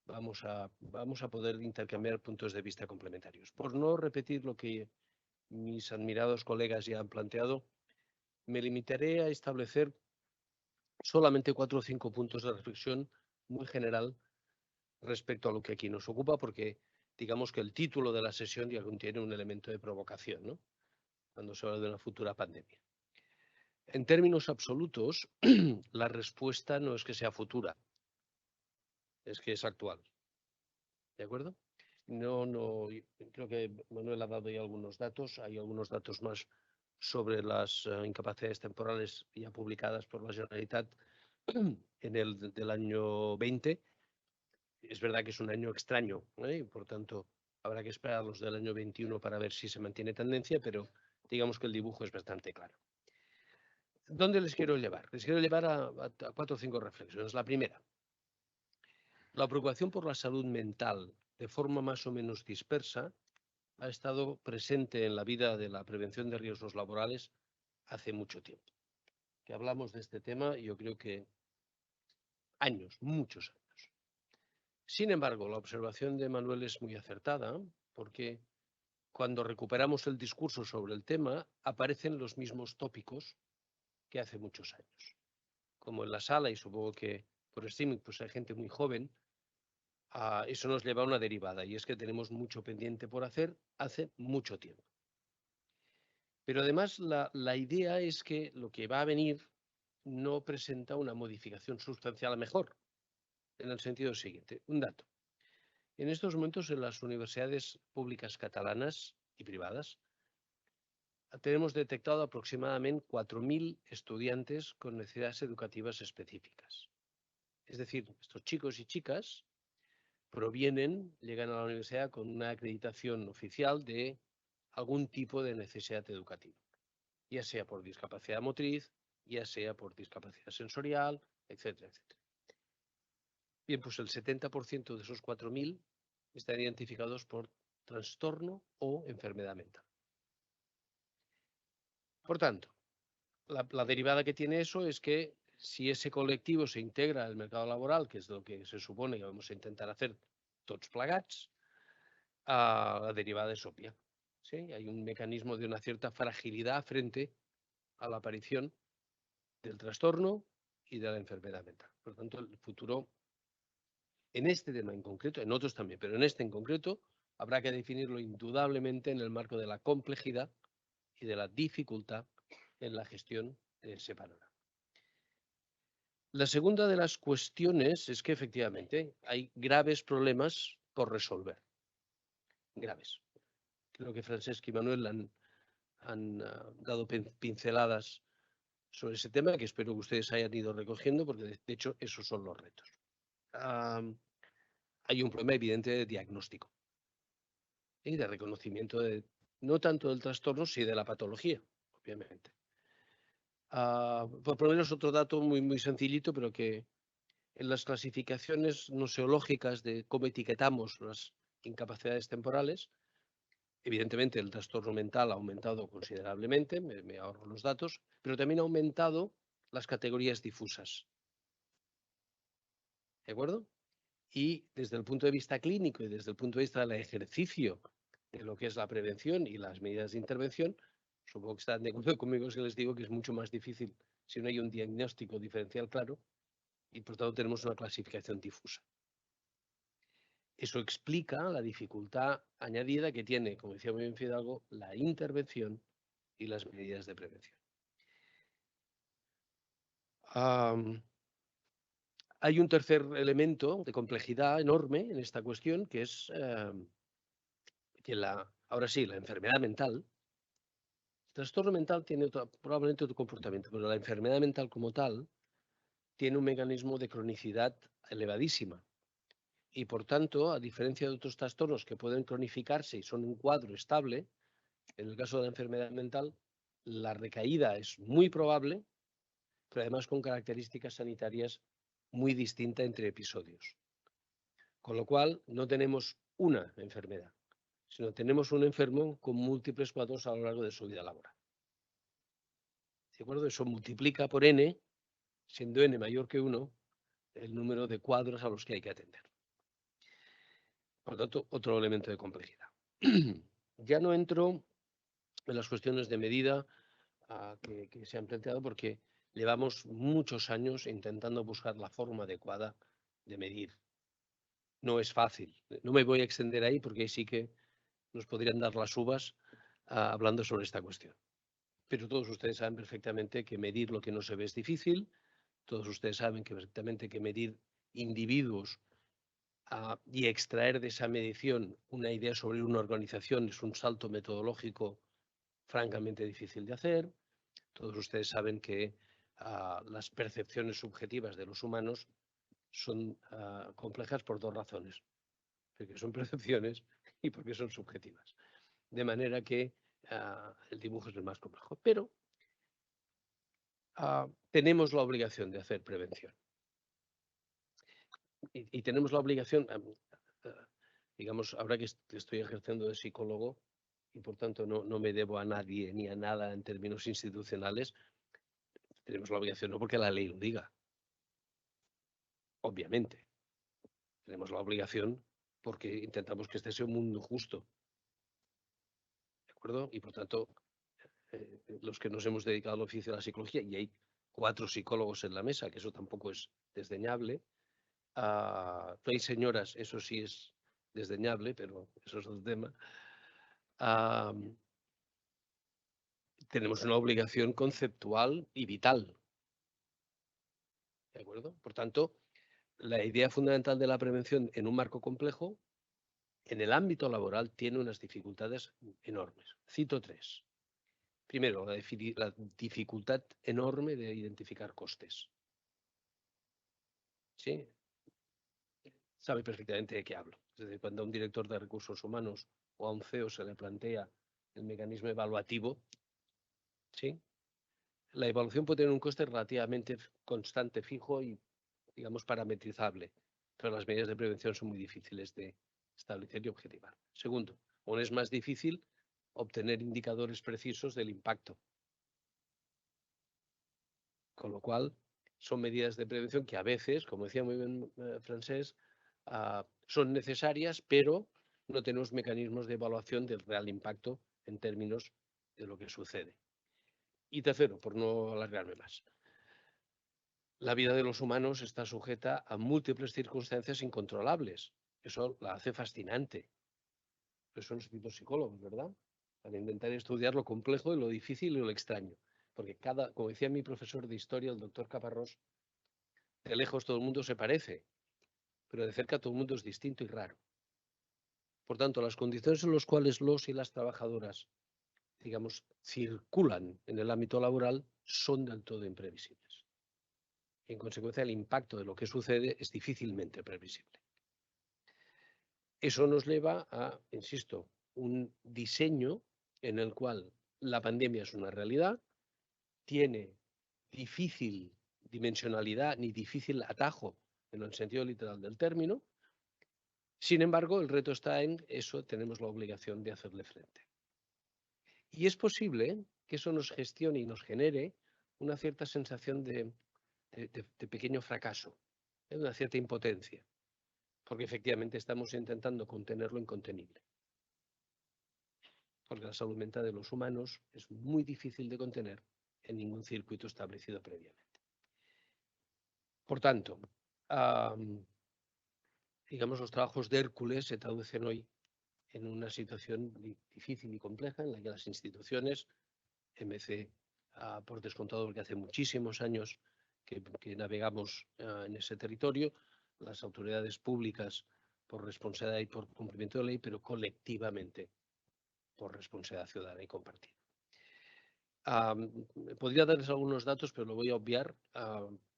vamos a poder intercambiar puntos de vista complementarios. Por no repetir lo que mis admirados colegas ya han planteado, me limitaré a establecer solamente 4 o 5 puntos de reflexión muy general respecto a lo que aquí nos ocupa, porque digamos que el título de la sesión ya contiene un elemento de provocación, ¿no? Cuando se habla de una futura pandemia. En términos absolutos, la respuesta no es que sea futura, es que es actual. ¿De acuerdo? No, creo que Manuel ha dado ya algunos datos, hay algunos datos más sobre las incapacidades temporales ya publicadas por la Generalitat en el del año 20. Es verdad que es un año extraño, y por tanto habrá que esperar los del año 21 para ver si se mantiene tendencia, pero digamos que el dibujo es bastante claro. ¿Dónde les quiero llevar? Les quiero llevar a 4 o 5 reflexiones. La primera, la preocupación por la salud mental de forma más o menos dispersa ha estado presente en la vida de la prevención de riesgos laborales hace mucho tiempo. Que hablamos de este tema, yo creo que años, muchos años. Sin embargo, la observación de Manuel es muy acertada, porque cuando recuperamos el discurso sobre el tema, aparecen los mismos tópicos que hace muchos años. Como en la sala, y supongo que por streaming pues hay gente muy joven, eso nos lleva a una derivada, y es que tenemos mucho pendiente por hacer hace mucho tiempo. Pero además la idea es que lo que va a venir no presenta una modificación sustancial a mejor, en el sentido siguiente. Un dato. En estos momentos en las universidades públicas catalanas y privadas tenemos detectado aproximadamente 4.000 estudiantes con necesidades educativas específicas. Es decir, estos chicos y chicas llegan a la universidad con una acreditación oficial de algún tipo de necesidad educativa, ya sea por discapacidad motriz, ya sea por discapacidad sensorial, etcétera, etcétera. Bien, pues el 70% de esos 4.000 están identificados por trastorno o enfermedad mental. Por tanto, la derivada que tiene eso es que si ese colectivo se integra al mercado laboral, que es lo que se supone que vamos a intentar hacer tots plegats, la derivada es obvia. ¿Sí? Hay un mecanismo de una cierta fragilidad frente a la aparición del trastorno y de la enfermedad mental. Por tanto, el futuro, en este tema en concreto, en otros también, pero en este en concreto, habrá que definirlo indudablemente en el marco de la complejidad y de la dificultad en la gestión de ese panorama. La segunda de las cuestiones es que efectivamente hay graves problemas por resolver. Graves. Creo que Francesc y Manuel han dado pinceladas sobre ese tema, que espero que ustedes hayan ido recogiendo, porque de hecho esos son los retos. Hay un problema evidente de diagnóstico y de reconocimiento no tanto del trastorno, sino de la patología, obviamente. Por poneros otro dato muy sencillito, pero que en las clasificaciones noseológicas de cómo etiquetamos las incapacidades temporales, evidentemente el trastorno mental ha aumentado considerablemente, me ahorro los datos, pero también ha aumentado las categorías difusas. ¿De acuerdo? Y desde el punto de vista clínico y desde el punto de vista del ejercicio de lo que es la prevención y las medidas de intervención, supongo que están de acuerdo conmigo si les digo que es mucho más difícil si no hay un diagnóstico diferencial claro y por tanto tenemos una clasificación difusa. Eso explica la dificultad añadida que tiene, como decía muy bien Fidalgo, la intervención y las medidas de prevención. Hay un tercer elemento de complejidad enorme en esta cuestión, que es que ahora sí, la enfermedad mental. El trastorno mental tiene probablemente otro comportamiento, pero la enfermedad mental como tal tiene un mecanismo de cronicidad elevadísima. Y por tanto, a diferencia de otros trastornos que pueden cronificarse y son un cuadro estable, en el caso de la enfermedad mental, la recaída es muy probable, pero además con características sanitarias muy distintas entre episodios. Con lo cual, no tenemos una enfermedad, sino tenemos un enfermo con múltiples cuadros a lo largo de su vida laboral. ¿De acuerdo? Eso multiplica por n, siendo n mayor que 1, el número de cuadros a los que hay que atender. Por lo tanto, otro elemento de complejidad. Ya no entro en las cuestiones de medida que se han planteado porque llevamos muchos años intentando buscar la forma adecuada de medir. No es fácil. No me voy a extender ahí porque ahí sí que nos podrían dar las uvas hablando sobre esta cuestión. Pero todos ustedes saben perfectamente que medir lo que no se ve es difícil. Todos ustedes saben perfectamente que medir individuos y extraer de esa medición una idea sobre una organización es un salto metodológico francamente difícil de hacer. Todos ustedes saben que las percepciones subjetivas de los humanos son complejas por dos razones, porque son percepciones y porque son subjetivas. De manera que el dibujo es el más complejo. Pero tenemos la obligación de hacer prevención. Y tenemos la obligación, digamos, ahora que estoy ejerciendo de psicólogo, y por tanto no me debo a nadie ni a nada en términos institucionales, tenemos la obligación, no porque la ley lo diga, obviamente. Tenemos la obligación porque intentamos que este sea un mundo justo. ¿De acuerdo? Y por tanto, los que nos hemos dedicado al oficio de la psicología, y hay 4 psicólogos en la mesa, que eso tampoco es desdeñable. No hay señoras, eso sí es desdeñable, pero eso es otro tema. Tenemos una obligación conceptual y vital. ¿De acuerdo? Por tanto, la idea fundamental de la prevención en un marco complejo, en el ámbito laboral, tiene unas dificultades enormes. Cito 3. Primero, la dificultad enorme de identificar costes. ¿Sí? Sabe perfectamente de qué hablo. Es decir, cuando a un director de recursos humanos o a un CEO se le plantea el mecanismo evaluativo, ¿sí? La evaluación puede tener un coste relativamente constante, fijo y, digamos, parametrizable, pero las medidas de prevención son muy difíciles de establecer y objetivar. Segundo, aún es más difícil obtener indicadores precisos del impacto. Con lo cual, son medidas de prevención que a veces, como decía muy bien Francesc, son necesarias, pero no tenemos mecanismos de evaluación del real impacto en términos de lo que sucede. Y tercero, por no alargarme más, la vida de los humanos está sujeta a múltiples circunstancias incontrolables. Eso la hace fascinante. Por eso nos piden psicólogos, ¿verdad? Para intentar estudiar lo complejo y lo difícil y lo extraño. Porque como decía mi profesor de historia, el doctor Caparrós, de lejos todo el mundo se parece, pero de cerca todo el mundo es distinto y raro. Por tanto, las condiciones en las cuales los y las trabajadoras, digamos, circulan en el ámbito laboral son del todo imprevisibles. Y en consecuencia, el impacto de lo que sucede es difícilmente previsible. Eso nos lleva a, insisto, un diseño en el cual la pandemia es una realidad, tiene difícil dimensionalidad ni difícil atajo en el sentido literal del término. Sin embargo, el reto está en eso, tenemos la obligación de hacerle frente. Y es posible que eso nos gestione y nos genere una cierta sensación de pequeño fracaso, de una cierta impotencia, porque efectivamente estamos intentando contener lo incontenible. Porque la salud mental de los humanos es muy difícil de contener en ningún circuito establecido previamente. Por tanto, digamos, los trabajos de Hércules se traducen hoy en una situación difícil y compleja en la que las instituciones, MC por descontado porque hace muchísimos años que navegamos en ese territorio, las autoridades públicas por responsabilidad y por cumplimiento de ley, pero colectivamente por responsabilidad ciudadana y compartida. Podría darles algunos datos, pero lo voy a obviar,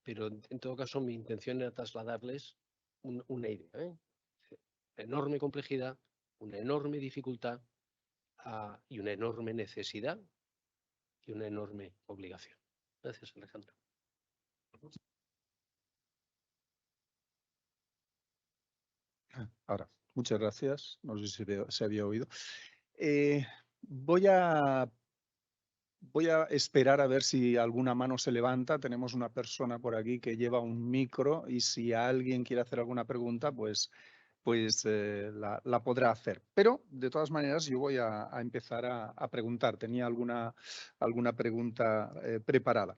pero en todo caso mi intención era trasladarles una idea. Enorme complejidad, una enorme dificultad y una enorme necesidad y una enorme obligación. Gracias, Alejandro. Ahora, muchas gracias. No sé si se había oído. Voy a esperar a ver si alguna mano se levanta. Tenemos una persona por aquí que lleva un micro y si alguien quiere hacer alguna pregunta, pues la podrá hacer. Pero, de todas maneras, yo voy a empezar a preguntar. Tenía alguna pregunta preparada.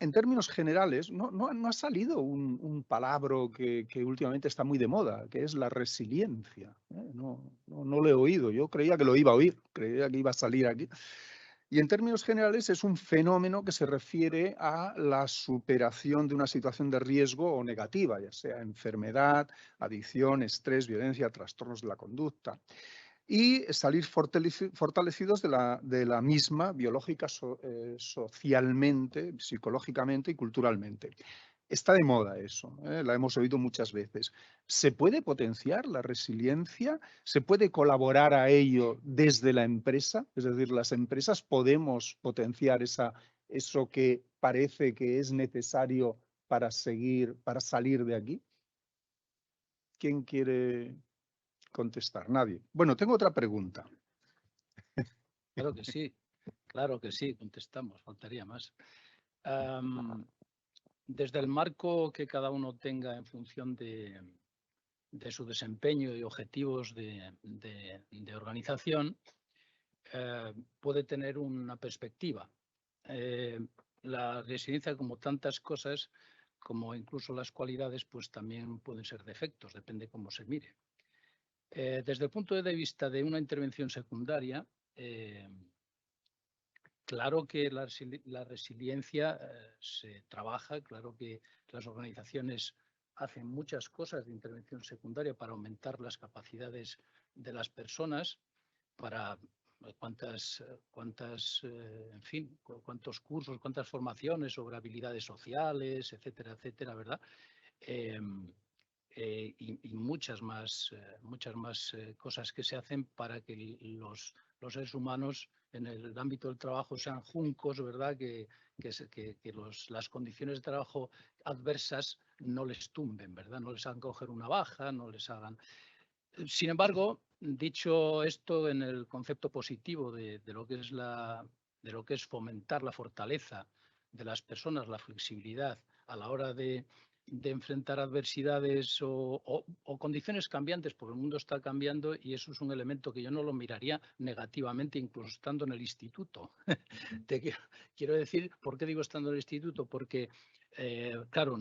En términos generales, no ha salido un palabra que últimamente está muy de moda, que es la resiliencia. No lo he oído. Yo creía que lo iba a oír, creía que iba a salir aquí. Y en términos generales es un fenómeno que se refiere a la superación de una situación de riesgo o negativa, ya sea enfermedad, adicción, estrés, violencia, trastornos de la conducta. Y salir fortalecidos de la misma biológica, socialmente, psicológicamente y culturalmente. Está de moda eso, la hemos oído muchas veces. ¿Se puede potenciar la resiliencia? ¿Se puede colaborar a ello desde la empresa? Es decir, las empresas podemos potenciar eso que parece que es necesario para salir de aquí. ¿Quién quiere contestar? Nadie. Bueno, tengo otra pregunta. Claro que sí, contestamos, faltaría más. Desde el marco que cada uno tenga en función de su desempeño y objetivos de organización, puede tener una perspectiva. La resiliencia, como tantas cosas, como incluso las cualidades, pues también pueden ser defectos, depende cómo se mire. Desde el punto de vista de una intervención secundaria, claro que la resiliencia se trabaja, claro que las organizaciones hacen muchas cosas de intervención secundaria para aumentar las capacidades de las personas, para cuántos cursos, cuántas formaciones sobre habilidades sociales, etcétera, etcétera, ¿verdad? Y muchas más cosas que se hacen para que los seres humanos en el ámbito del trabajo sean juncos, ¿verdad? Que las condiciones de trabajo adversas no les tumben, ¿verdad? No les hagan coger una baja, no les hagan... Sin embargo, dicho esto en el concepto positivo de lo que es fomentar la fortaleza de las personas, la flexibilidad a la hora de enfrentar adversidades o condiciones cambiantes, porque el mundo está cambiando y eso es un elemento que yo no lo miraría negativamente, incluso estando en el instituto. Quiero decir, ¿por qué digo estando en el instituto? Porque, claro,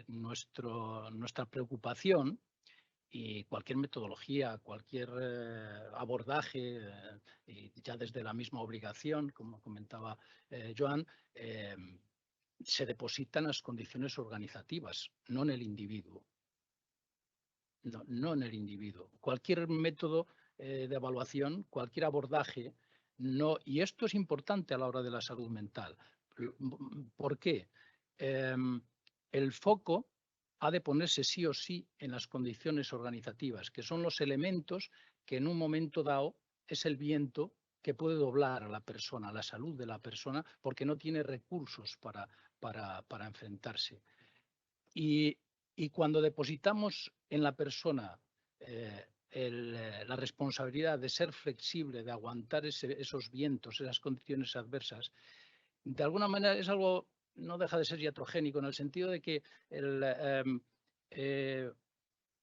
nuestra preocupación y cualquier metodología, cualquier abordaje, y ya desde la misma obligación, como comentaba Joan, se depositan en las condiciones organizativas, no en el individuo. No en el individuo. Cualquier método de evaluación, cualquier abordaje, y esto es importante a la hora de la salud mental. ¿Por qué? El foco ha de ponerse sí o sí en las condiciones organizativas, que son los elementos que en un momento dado es el viento que puede doblar a la persona, a la salud de la persona, porque no tiene recursos para enfrentarse. Y cuando depositamos en la persona la responsabilidad de ser flexible, de aguantar esos vientos, esas condiciones adversas, de alguna manera es algo, no deja de ser iatrogénico, en el sentido de que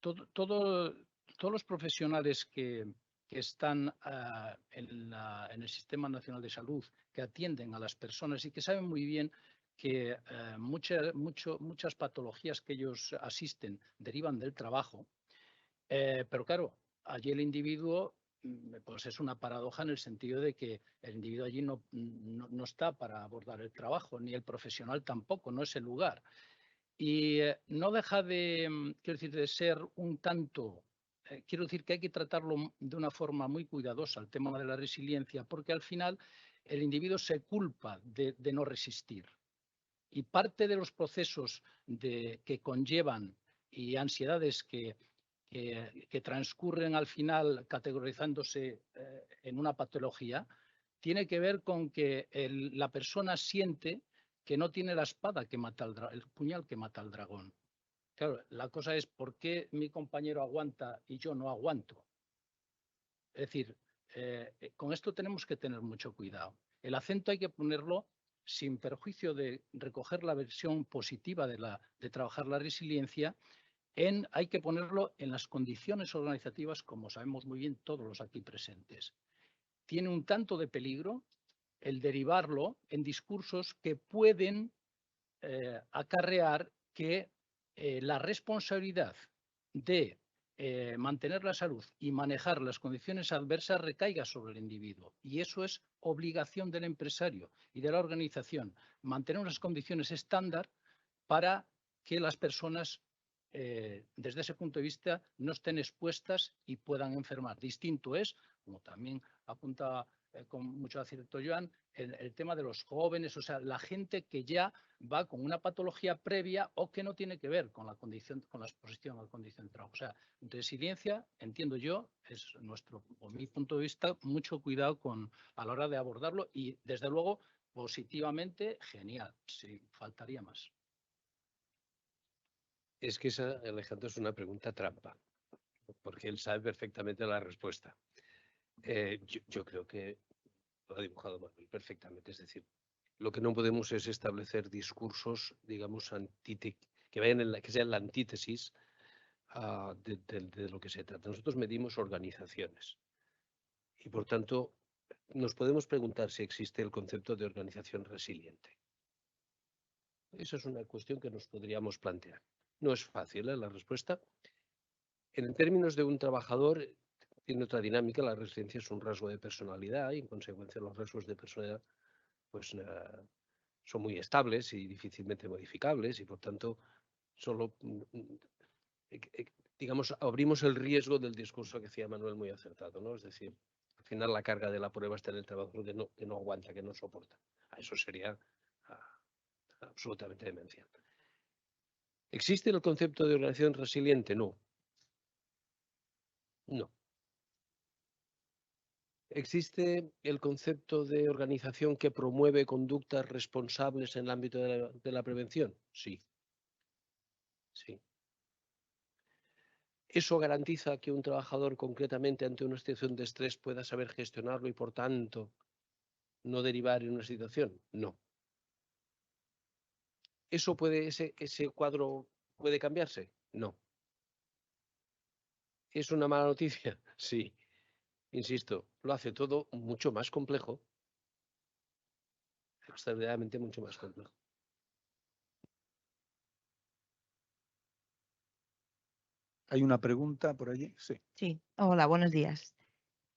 todos los profesionales que están en el Sistema Nacional de Salud, que atienden a las personas y que saben muy bien que muchas patologías que ellos asisten derivan del trabajo, pero claro, allí el individuo pues es una paradoja en el sentido de que el individuo allí no está para abordar el trabajo, ni el profesional tampoco, no es el lugar. Y no deja de ser un tanto, quiero decir que hay que tratarlo de una forma muy cuidadosa, el tema de la resiliencia, porque al final el individuo se culpa de no resistir. Y parte de los procesos que conllevan y ansiedades que transcurren al final categorizándose en una patología, tiene que ver con que la persona siente que no tiene la espada que mata el puñal que mata al dragón. Claro, la cosa es ¿por qué mi compañero aguanta y yo no aguanto? Es decir, con esto tenemos que tener mucho cuidado. El acento hay que ponerlo sin perjuicio de recoger la versión positiva de trabajar la resiliencia, hay que ponerlo en las condiciones organizativas, como sabemos muy bien todos los aquí presentes. Tiene un tanto de peligro el derivarlo en discursos que pueden acarrear que la responsabilidad de mantener la salud y manejar las condiciones adversas recaiga sobre el individuo. Y eso es obligación del empresario y de la organización, mantener unas condiciones estándar para que las personas, desde ese punto de vista, no estén expuestas y puedan enfermar. Distinto es, como también apunta con mucho acierto Joan, el tema de los jóvenes, o sea, la gente que ya va con una patología previa o que no tiene que ver con la condición, con la exposición a la condición de trabajo. O sea, resiliencia, entiendo yo, es por mi punto de vista, mucho cuidado a la hora de abordarlo y, desde luego, positivamente, genial, sí, faltaría más. Es que esa, Alejandro, es una pregunta trampa. porque él sabe perfectamente la respuesta. Yo creo que lo ha dibujado Manuel perfectamente. Es decir, lo que no podemos es establecer discursos, digamos, que sean la antítesis de lo que se trata. Nosotros medimos organizaciones y, por tanto, nos podemos preguntar si existe el concepto de organización resiliente. Esa es una cuestión que nos podríamos plantear. No es fácil, la respuesta. En términos de un trabajador, tiene otra dinámica. La resiliencia es un rasgo de personalidad y, en consecuencia, los rasgos de personalidad pues, son muy estables y difícilmente modificables y, por tanto, solo, digamos, abrimos el riesgo del discurso que decía Manuel muy acertado, ¿no? Es decir, al final la carga de la prueba está en el trabajador que no aguanta, que no soporta. Eso sería absolutamente demencial. ¿Existe el concepto de organización resiliente? No. No. ¿Existe el concepto de organización que promueve conductas responsables en el ámbito de la prevención? Sí. Sí. ¿Eso garantiza que un trabajador concretamente ante una situación de estrés pueda saber gestionarlo y, por tanto, no derivar en una situación? No. ¿Ese cuadro puede cambiarse? No. ¿Es una mala noticia? Sí. Insisto, lo hace todo mucho más complejo. Extraordinariamente mucho más complejo. ¿Hay una pregunta por allí? Sí. Sí, hola, buenos días.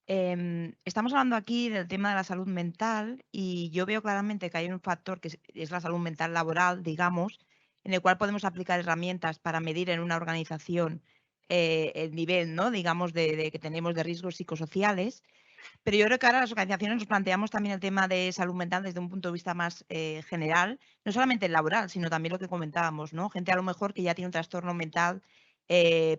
Estamos hablando aquí del tema de la salud mental y yo veo claramente que hay un factor que es la salud mental laboral, digamos, en el cual podemos aplicar herramientas para medir en una organización el nivel, ¿no? Digamos, de que tenemos de riesgos psicosociales. Pero yo creo que ahora las organizaciones nos planteamos también el tema de salud mental desde un punto de vista más general, no solamente el laboral, sino también lo que comentábamos, ¿no? Gente a lo mejor que ya tiene un trastorno mental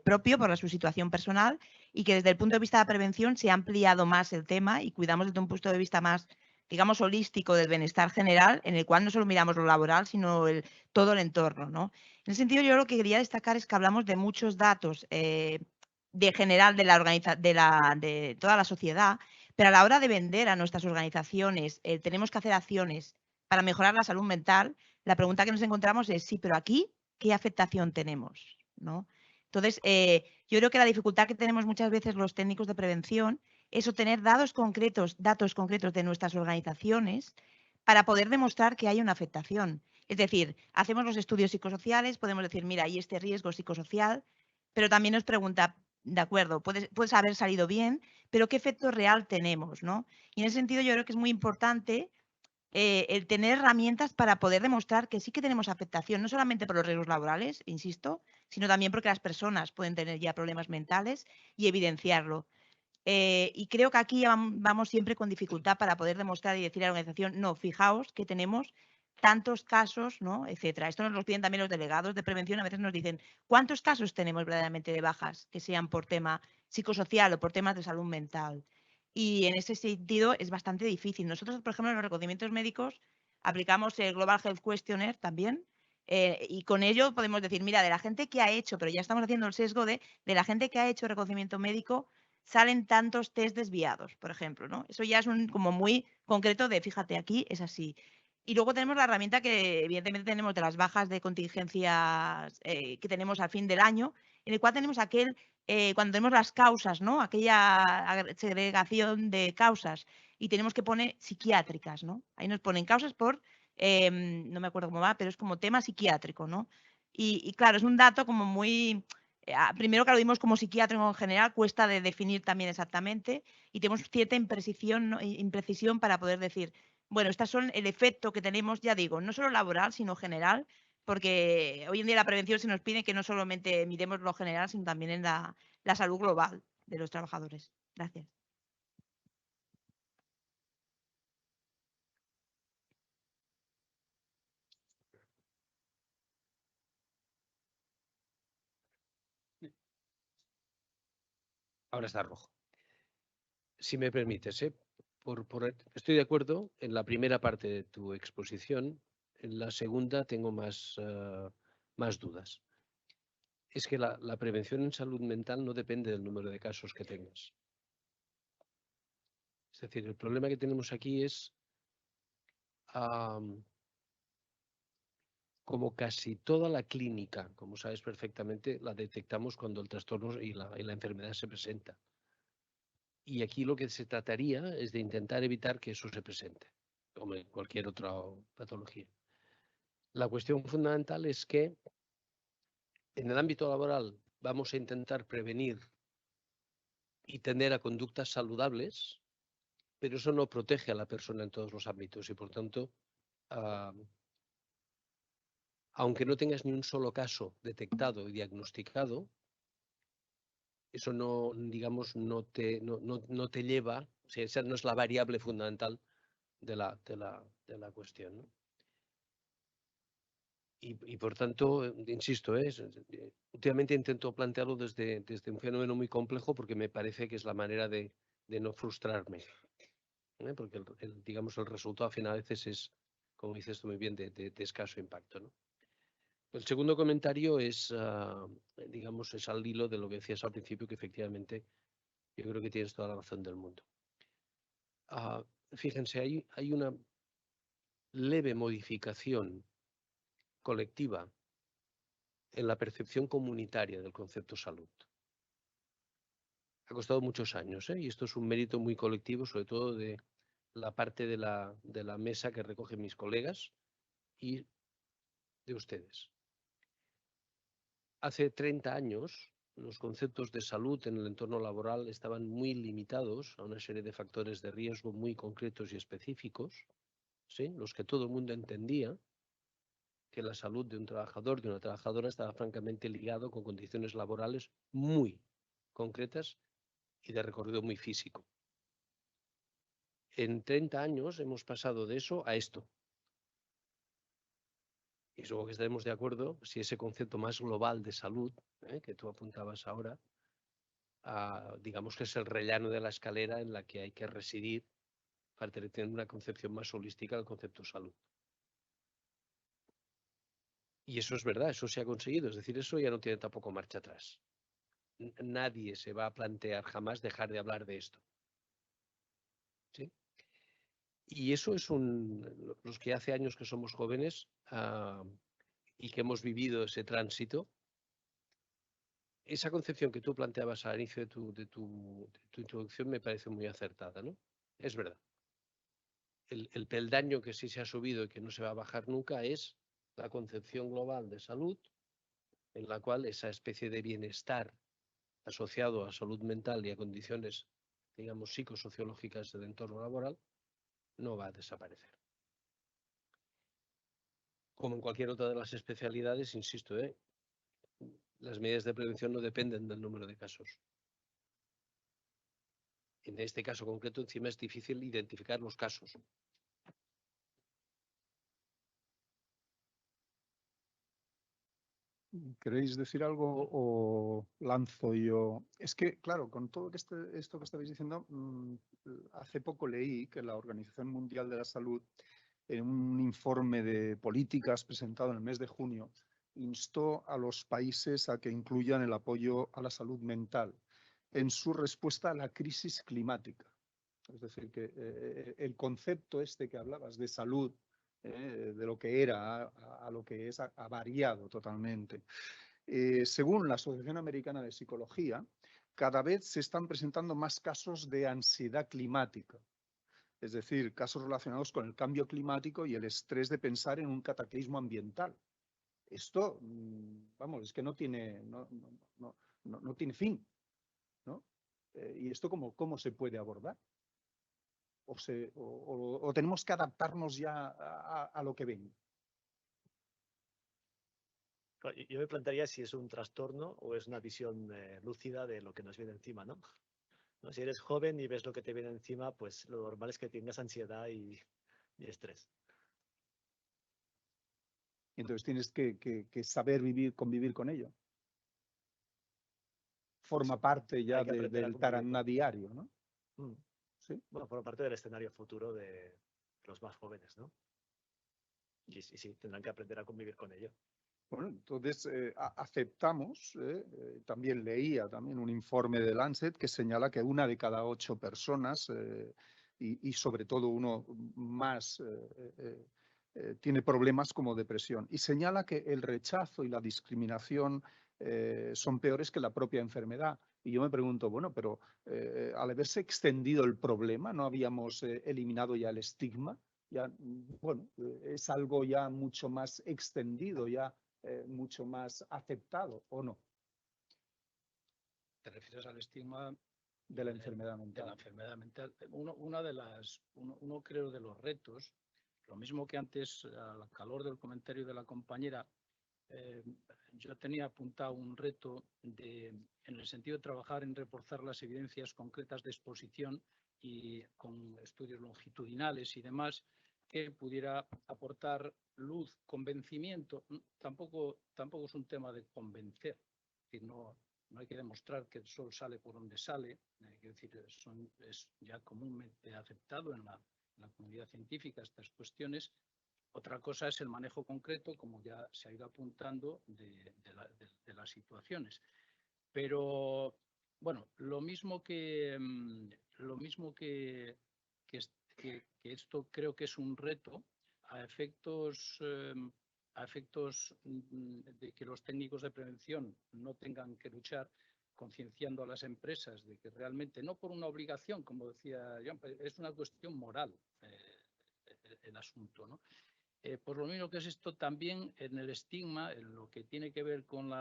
propio por su situación personal y que desde el punto de vista de la prevención se ha ampliado más el tema y cuidamos desde un punto de vista más, digamos, holístico del bienestar general, en el cual no solo miramos lo laboral, sino todo el entorno, ¿no? En ese sentido, yo lo que quería destacar es que hablamos de muchos datos de general de toda la sociedad, pero a la hora de vender a nuestras organizaciones, tenemos que hacer acciones para mejorar la salud mental. La pregunta que nos encontramos es, sí, pero aquí, ¿qué afectación tenemos? ¿No? Entonces, yo creo que la dificultad que tenemos muchas veces los técnicos de prevención es obtener datos concretos de nuestras organizaciones para poder demostrar que hay una afectación. Es decir, hacemos los estudios psicosociales, podemos decir, mira, hay este riesgo psicosocial, pero también nos pregunta, de acuerdo, puedes haber salido bien, pero ¿qué efecto real tenemos? ¿No? Y en ese sentido yo creo que es muy importante el tener herramientas para poder demostrar que sí que tenemos afectación, no solamente por los riesgos laborales, insisto, sino también porque las personas pueden tener ya problemas mentales y evidenciarlo. Y creo que aquí vamos siempre con dificultad para poder demostrar y decir a la organización, no, fijaos que tenemos tantos casos, ¿no? Etcétera. Esto nos lo piden también los delegados de prevención. A veces nos dicen, ¿cuántos casos tenemos verdaderamente de bajas que sean por tema psicosocial o por temas de salud mental? Y en ese sentido es bastante difícil. Nosotros, por ejemplo, en los reconocimientos médicos aplicamos el Global Health Questionnaire también. Y con ello podemos decir, mira, de la gente que ha hecho, pero ya estamos haciendo el sesgo de la gente que ha hecho reconocimiento médico, salen tantos test desviados, por ejemplo, ¿no? Eso ya es como muy concreto de, fíjate, aquí es así. Y luego tenemos la herramienta que evidentemente tenemos de las bajas de contingencias que tenemos al fin del año, en el cual tenemos cuando tenemos las causas, ¿no? Aquella segregación de causas y tenemos que poner psiquiátricas, ¿no? Ahí nos ponen causas por, no me acuerdo cómo va, pero es como tema psiquiátrico, ¿no? Y claro, es un dato como muy... primero que lo dimos como psiquiátrico en general, cuesta de definir también exactamente y tenemos cierta imprecisión, ¿no? Imprecisión para poder decir, bueno, estas son el efecto que tenemos, ya digo, no solo laboral, sino general, porque hoy en día la prevención se nos pide que no solamente miremos lo general, sino también en la salud global de los trabajadores. Gracias. Ahora está rojo. Si me permites, estoy de acuerdo en la primera parte de tu exposición. En la segunda tengo más dudas. es que la prevención en salud mental no depende del número de casos que tengas. Es decir, el problema que tenemos aquí es, como casi toda la clínica, como sabes perfectamente, la detectamos cuando el trastorno y la enfermedad se presenta. Y aquí lo que se trataría es de intentar evitar que eso se presente, como en cualquier otra patología. La cuestión fundamental es que en el ámbito laboral vamos a intentar prevenir y tender a conductas saludables, pero eso no protege a la persona en todos los ámbitos y, por tanto, aunque no tengas ni un solo caso detectado y diagnosticado, eso no, digamos, no te lleva, o sea, esa no es la variable fundamental de la cuestión, ¿no? Y por tanto, insisto, últimamente intento plantearlo desde un fenómeno muy complejo porque me parece que es la manera de no frustrarme, porque digamos, el resultado final a veces es, como dices tú muy bien, de escaso impacto, ¿no? El segundo comentario es, digamos, es al hilo de lo que decías al principio, que efectivamente yo creo que tienes toda la razón del mundo. Fíjense, hay una leve modificación colectiva en la percepción comunitaria del concepto salud. Ha costado muchos años, y esto es un mérito muy colectivo, sobre todo de la parte de la mesa que recogen mis colegas y de ustedes. Hace 30 años, los conceptos de salud en el entorno laboral estaban muy limitados a una serie de factores de riesgo muy concretos y específicos, ¿sí? Los que todo el mundo entendía que la salud de un trabajador, de una trabajadora, estaba francamente ligado con condiciones laborales muy concretas y de recorrido muy físico. En 30 años hemos pasado de eso a esto. Y supongo que estaremos de acuerdo si ese concepto más global de salud, que tú apuntabas ahora, digamos que es el rellano de la escalera en la que hay que residir para tener una concepción más holística del concepto salud. Y eso es verdad, eso se ha conseguido, es decir, eso ya no tiene tampoco marcha atrás. Nadie se va a plantear jamás dejar de hablar de esto. ¿Sí? Y eso es los que hace años que somos jóvenes y que hemos vivido ese tránsito, esa concepción que tú planteabas al inicio de tu introducción me parece muy acertada, ¿no? Es verdad. El peldaño que sí se ha subido y que no se va a bajar nunca es la concepción global de salud, en la cual esa especie de bienestar asociado a salud mental y a condiciones, digamos, psicosociológicas del entorno laboral, no va a desaparecer. Como en cualquier otra de las especialidades, insisto, las medidas de prevención no dependen del número de casos. En este caso concreto, encima es difícil identificar los casos. ¿Queréis decir algo o lanzo yo? Es que, claro, con todo esto que estabais diciendo, hace poco leí que la Organización Mundial de la Salud, en un informe de políticas presentado en el mes de junio, instó a los países a que incluyan el apoyo a la salud mental en su respuesta a la crisis climática. Es decir, que el concepto este que hablabas de salud, de lo que era a lo que es, ha variado totalmente. Según la Asociación Americana de Psicología, cada vez se están presentando más casos de ansiedad climática, es decir, casos relacionados con el cambio climático y el estrés de pensar en un cataclismo ambiental. Esto, vamos, es que no tiene fin, ¿no? ¿Y esto cómo se puede abordar? ¿O tenemos que adaptarnos ya a lo que ven? Yo me plantearía si es un trastorno o es una visión lúcida de lo que nos viene encima, ¿no? Si eres joven y ves lo que te viene encima, pues lo normal es que tengas ansiedad y estrés. Entonces tienes que saber convivir con ello. Forma parte ya del taraná diario, ¿no? ¿Sí? Bueno, forma parte del escenario futuro de los más jóvenes, ¿no? Y sí, tendrán que aprender a convivir con ello. Bueno, entonces aceptamos, también leía también un informe de Lancet que señala que 1 de cada 8 personas y sobre todo uno más tiene problemas como depresión. Y señala que el rechazo y la discriminación son peores que la propia enfermedad. Y yo me pregunto, bueno, pero al haberse extendido el problema, ¿no habíamos eliminado ya el estigma? Ya, bueno, es algo ya mucho más extendido, ya mucho más aceptado, ¿o no? ¿Te refieres al estigma de la enfermedad mental? De la enfermedad mental. Uno creo de los retos, lo mismo que antes, al calor del comentario de la compañera, yo tenía apuntado un reto en el sentido de trabajar en reforzar las evidencias concretas de exposición y con estudios longitudinales y demás, que pudiera aportar luz, convencimiento. Tampoco es un tema de convencer, es decir, no hay que demostrar que el sol sale por donde sale, es decir, es ya comúnmente aceptado en la comunidad científica estas cuestiones. Otra cosa es el manejo concreto, como ya se ha ido apuntando, de las situaciones. Pero, bueno, lo mismo que esto creo que es un reto a efectos de que los técnicos de prevención no tengan que luchar, concienciando a las empresas de que realmente, no por una obligación, como decía Joan, es una cuestión moral el asunto, ¿no? Por lo mismo que es esto también en el estigma, en lo que tiene que ver con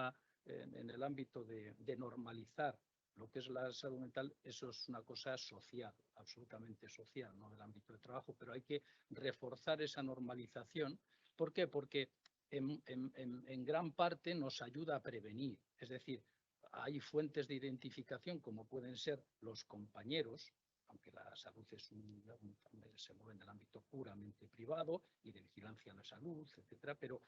en el ámbito de normalizar lo que es la salud mental, eso es una cosa social, absolutamente social, no del ámbito de trabajo, pero hay que reforzar esa normalización. ¿Por qué? Porque en gran parte nos ayuda a prevenir, es decir, hay fuentes de identificación como pueden ser los compañeros, aunque la salud se mueve en el ámbito puramente privado y de vigilancia a la salud, etcétera, pero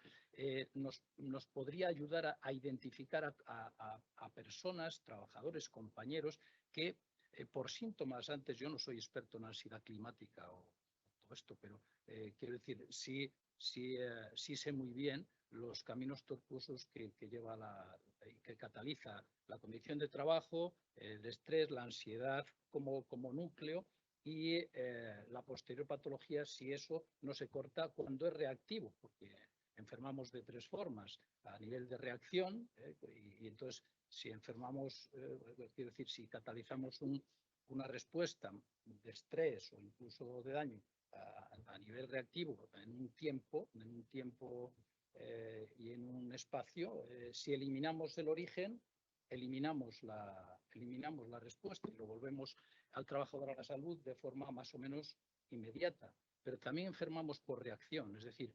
nos podría ayudar a identificar a personas, trabajadores, compañeros que por síntomas, antes yo no soy experto en ansiedad climática o todo esto, pero quiero decir, sí sé muy bien los caminos tortuosos que lleva que cataliza la condición de trabajo, el estrés, la ansiedad como núcleo y la posterior patología si eso no se corta cuando es reactivo, porque enfermamos de 3 formas, a nivel de reacción y entonces si enfermamos, quiero decir, si catalizamos una respuesta de estrés o incluso de daño a nivel reactivo en un tiempo y en un espacio, si eliminamos el origen, eliminamos la respuesta y lo volvemos al trabajador a la salud de forma más o menos inmediata. Pero también enfermamos por reacción, es decir,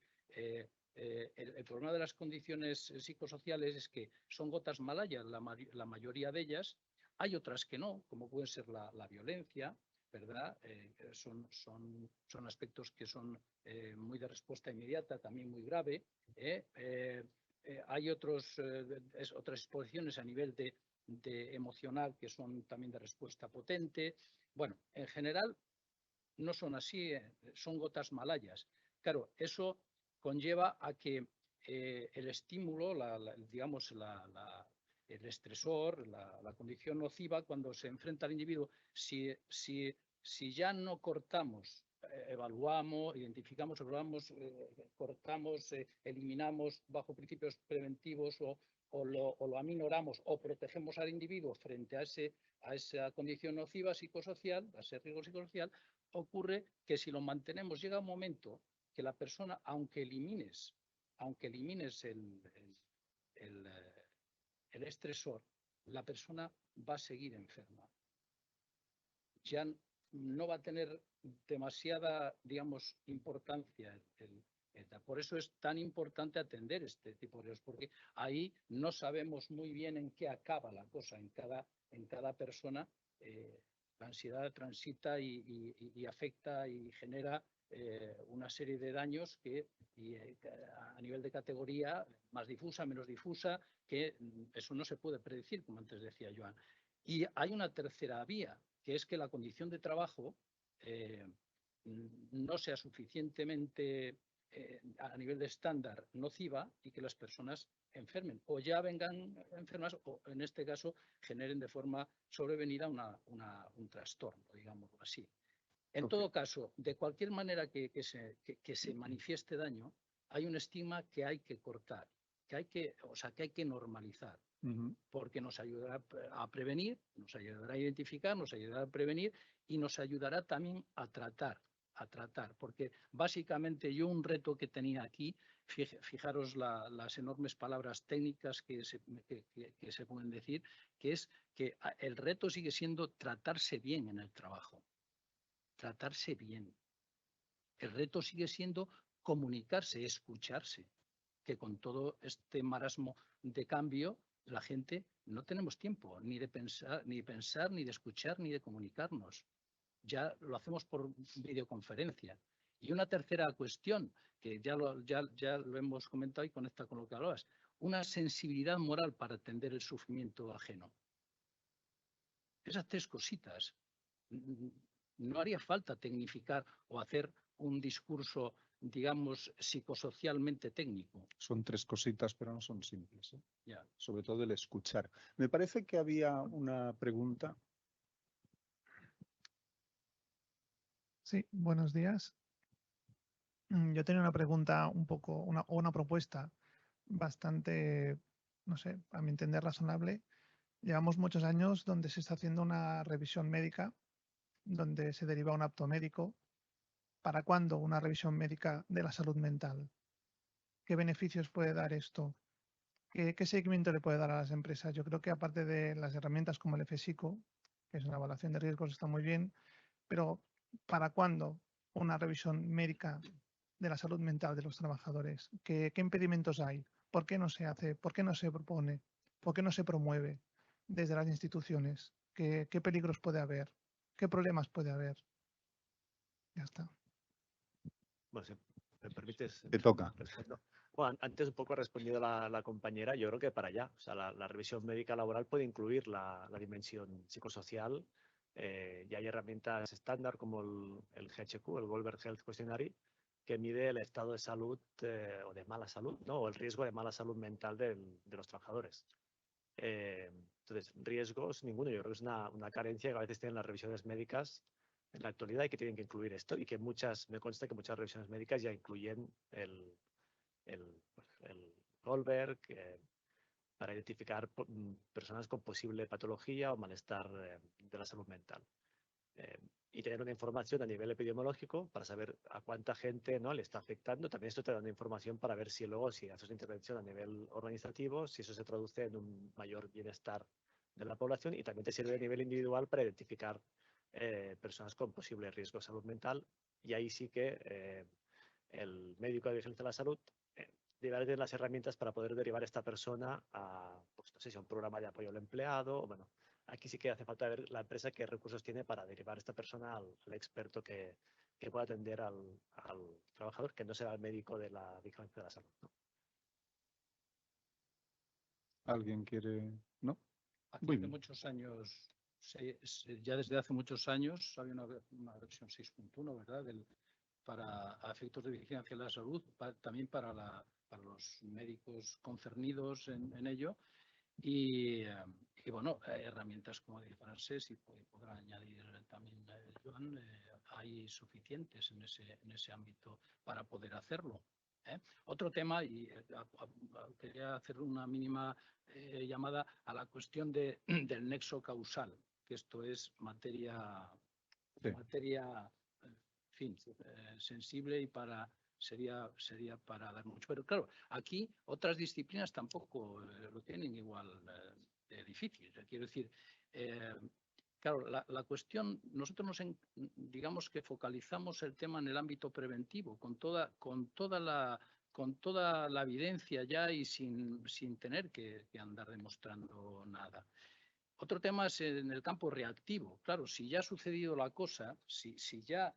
el problema de las condiciones psicosociales es que son gotas malayas, la mayoría de ellas. Hay otras que no, como puede ser la violencia, ¿verdad? Son aspectos que son muy de respuesta inmediata, también muy grave. Hay otras exposiciones a nivel de emocional que son también de respuesta potente. Bueno, en general no son así, son gotas malayas. Claro, eso conlleva a que el estímulo, digamos, el estresor, la condición nociva, cuando se enfrenta al individuo, si ya no cortamos, evaluamos, identificamos, cortamos, eliminamos bajo principios preventivos o lo aminoramos o protegemos al individuo frente a esa condición nociva psicosocial, a ese riesgo psicosocial, ocurre que si lo mantenemos, llega un momento que la persona, aunque elimines el estresor, la persona va a seguir enferma. Ya no va a tener demasiada, digamos, importancia. Por eso es tan importante atender este tipo de cosas, porque ahí no sabemos muy bien en qué acaba la cosa. En cada persona la ansiedad transita y afecta y genera una serie de daños que a nivel de categoría, más difusa, menos difusa, que eso no se puede predecir, como antes decía Joan. Y hay una tercera vía, que es que la condición de trabajo no sea suficientemente a nivel de estándar nociva y que las personas enfermen o ya vengan enfermas o en este caso generen de forma sobrevenida un trastorno, digámoslo así. En todo caso, de cualquier manera que se manifieste daño, hay un estigma que hay que cortar, que hay que normalizar, porque nos ayudará a prevenir, nos ayudará a identificar, nos ayudará a prevenir y nos ayudará también a tratar, porque básicamente yo un reto que tenía aquí, fijaros las enormes palabras técnicas que se pueden decir, que es que el reto sigue siendo tratarse bien en el trabajo. Tratarse bien. El reto sigue siendo comunicarse, escucharse, que con todo este marasmo de cambio, la gente no tenemos tiempo ni de pensar, ni de escuchar, ni de comunicarnos. Ya lo hacemos por videoconferencia. Y una tercera cuestión, que ya lo hemos comentado y conecta con lo que hablabas, una sensibilidad moral para atender el sufrimiento ajeno. Esas tres cositas. No haría falta tecnificar o hacer un discurso, digamos, psicosocialmente técnico. Son tres cositas, pero no son simples, ¿eh? Ya. Sobre todo el escuchar. Me parece que había una pregunta. Sí, buenos días. Yo tenía una pregunta una propuesta bastante, no sé, a mi entender razonable. Llevamos muchos años donde se está haciendo una revisión médica, donde se deriva un apto médico. ¿Para cuándo una revisión médica de la salud mental? ¿Qué beneficios puede dar esto? ¿Qué seguimiento le puede dar a las empresas? Yo creo que aparte de las herramientas como el FSICO, que es una evaluación de riesgos, está muy bien, pero ¿para cuándo una revisión médica de la salud mental de los trabajadores? ¿Qué impedimentos hay? ¿Por qué no se hace? ¿Por qué no se propone? ¿Por qué no se promueve desde las instituciones? ¿Qué peligros puede haber? ¿Qué problemas puede haber? Ya está. Bueno, si me permites. Te toca. Respondo. Bueno, antes un poco ha respondido la compañera, yo creo que para allá. O sea, la revisión médica laboral puede incluir la dimensión psicosocial. Ya hay herramientas estándar como el GHQ, el Goldberg Health Questionnaire, que mide el estado de salud o de mala salud, ¿no? O el riesgo de mala salud mental de los trabajadores. Entonces, riesgos, ninguno. Yo creo que es una carencia que a veces tienen las revisiones médicas en la actualidad y que tienen que incluir esto y que me consta que muchas revisiones médicas ya incluyen el Goldberg para identificar personas con posible patología o malestar de la salud mental. Y tener una información a nivel epidemiológico para saber a cuánta gente, ¿no?, le está afectando. También esto te da una información para ver si luego, si haces una intervención a nivel organizativo, si eso se traduce en un mayor bienestar de la población, y también te sirve a nivel individual para identificar personas con posible riesgo de salud mental. Y ahí sí que el médico de vigilancia de la salud deberá tener las herramientas para poder derivar a esta persona a, pues, no sé si a un programa de apoyo al empleado, o bueno, aquí sí que hace falta ver la empresa qué recursos tiene para derivar a esta persona al experto que pueda atender al trabajador, que no sea el médico de la vigilancia de la salud, ¿no? ¿Alguien quiere? ¿No? Hace muchos años, ya desde hace muchos años, había una versión 6.1, ¿verdad? Para efectos de vigilancia de la salud, también para los médicos concernidos en ello. Y bueno, herramientas como de francés, y podrá añadir también Joan, hay suficientes en ese ámbito para poder hacerlo. Otro tema, y quería hacer una mínima llamada a la cuestión del nexo causal, que esto es materia, en fin, sensible y sería para dar mucho. Pero claro, aquí otras disciplinas tampoco lo tienen igual de difícil. Quiero decir, claro, la cuestión, nosotros digamos que focalizamos el tema en el ámbito preventivo, con toda la evidencia ya y sin tener que andar demostrando nada. Otro tema es en el campo reactivo. Claro, si ya ha sucedido la cosa, si ya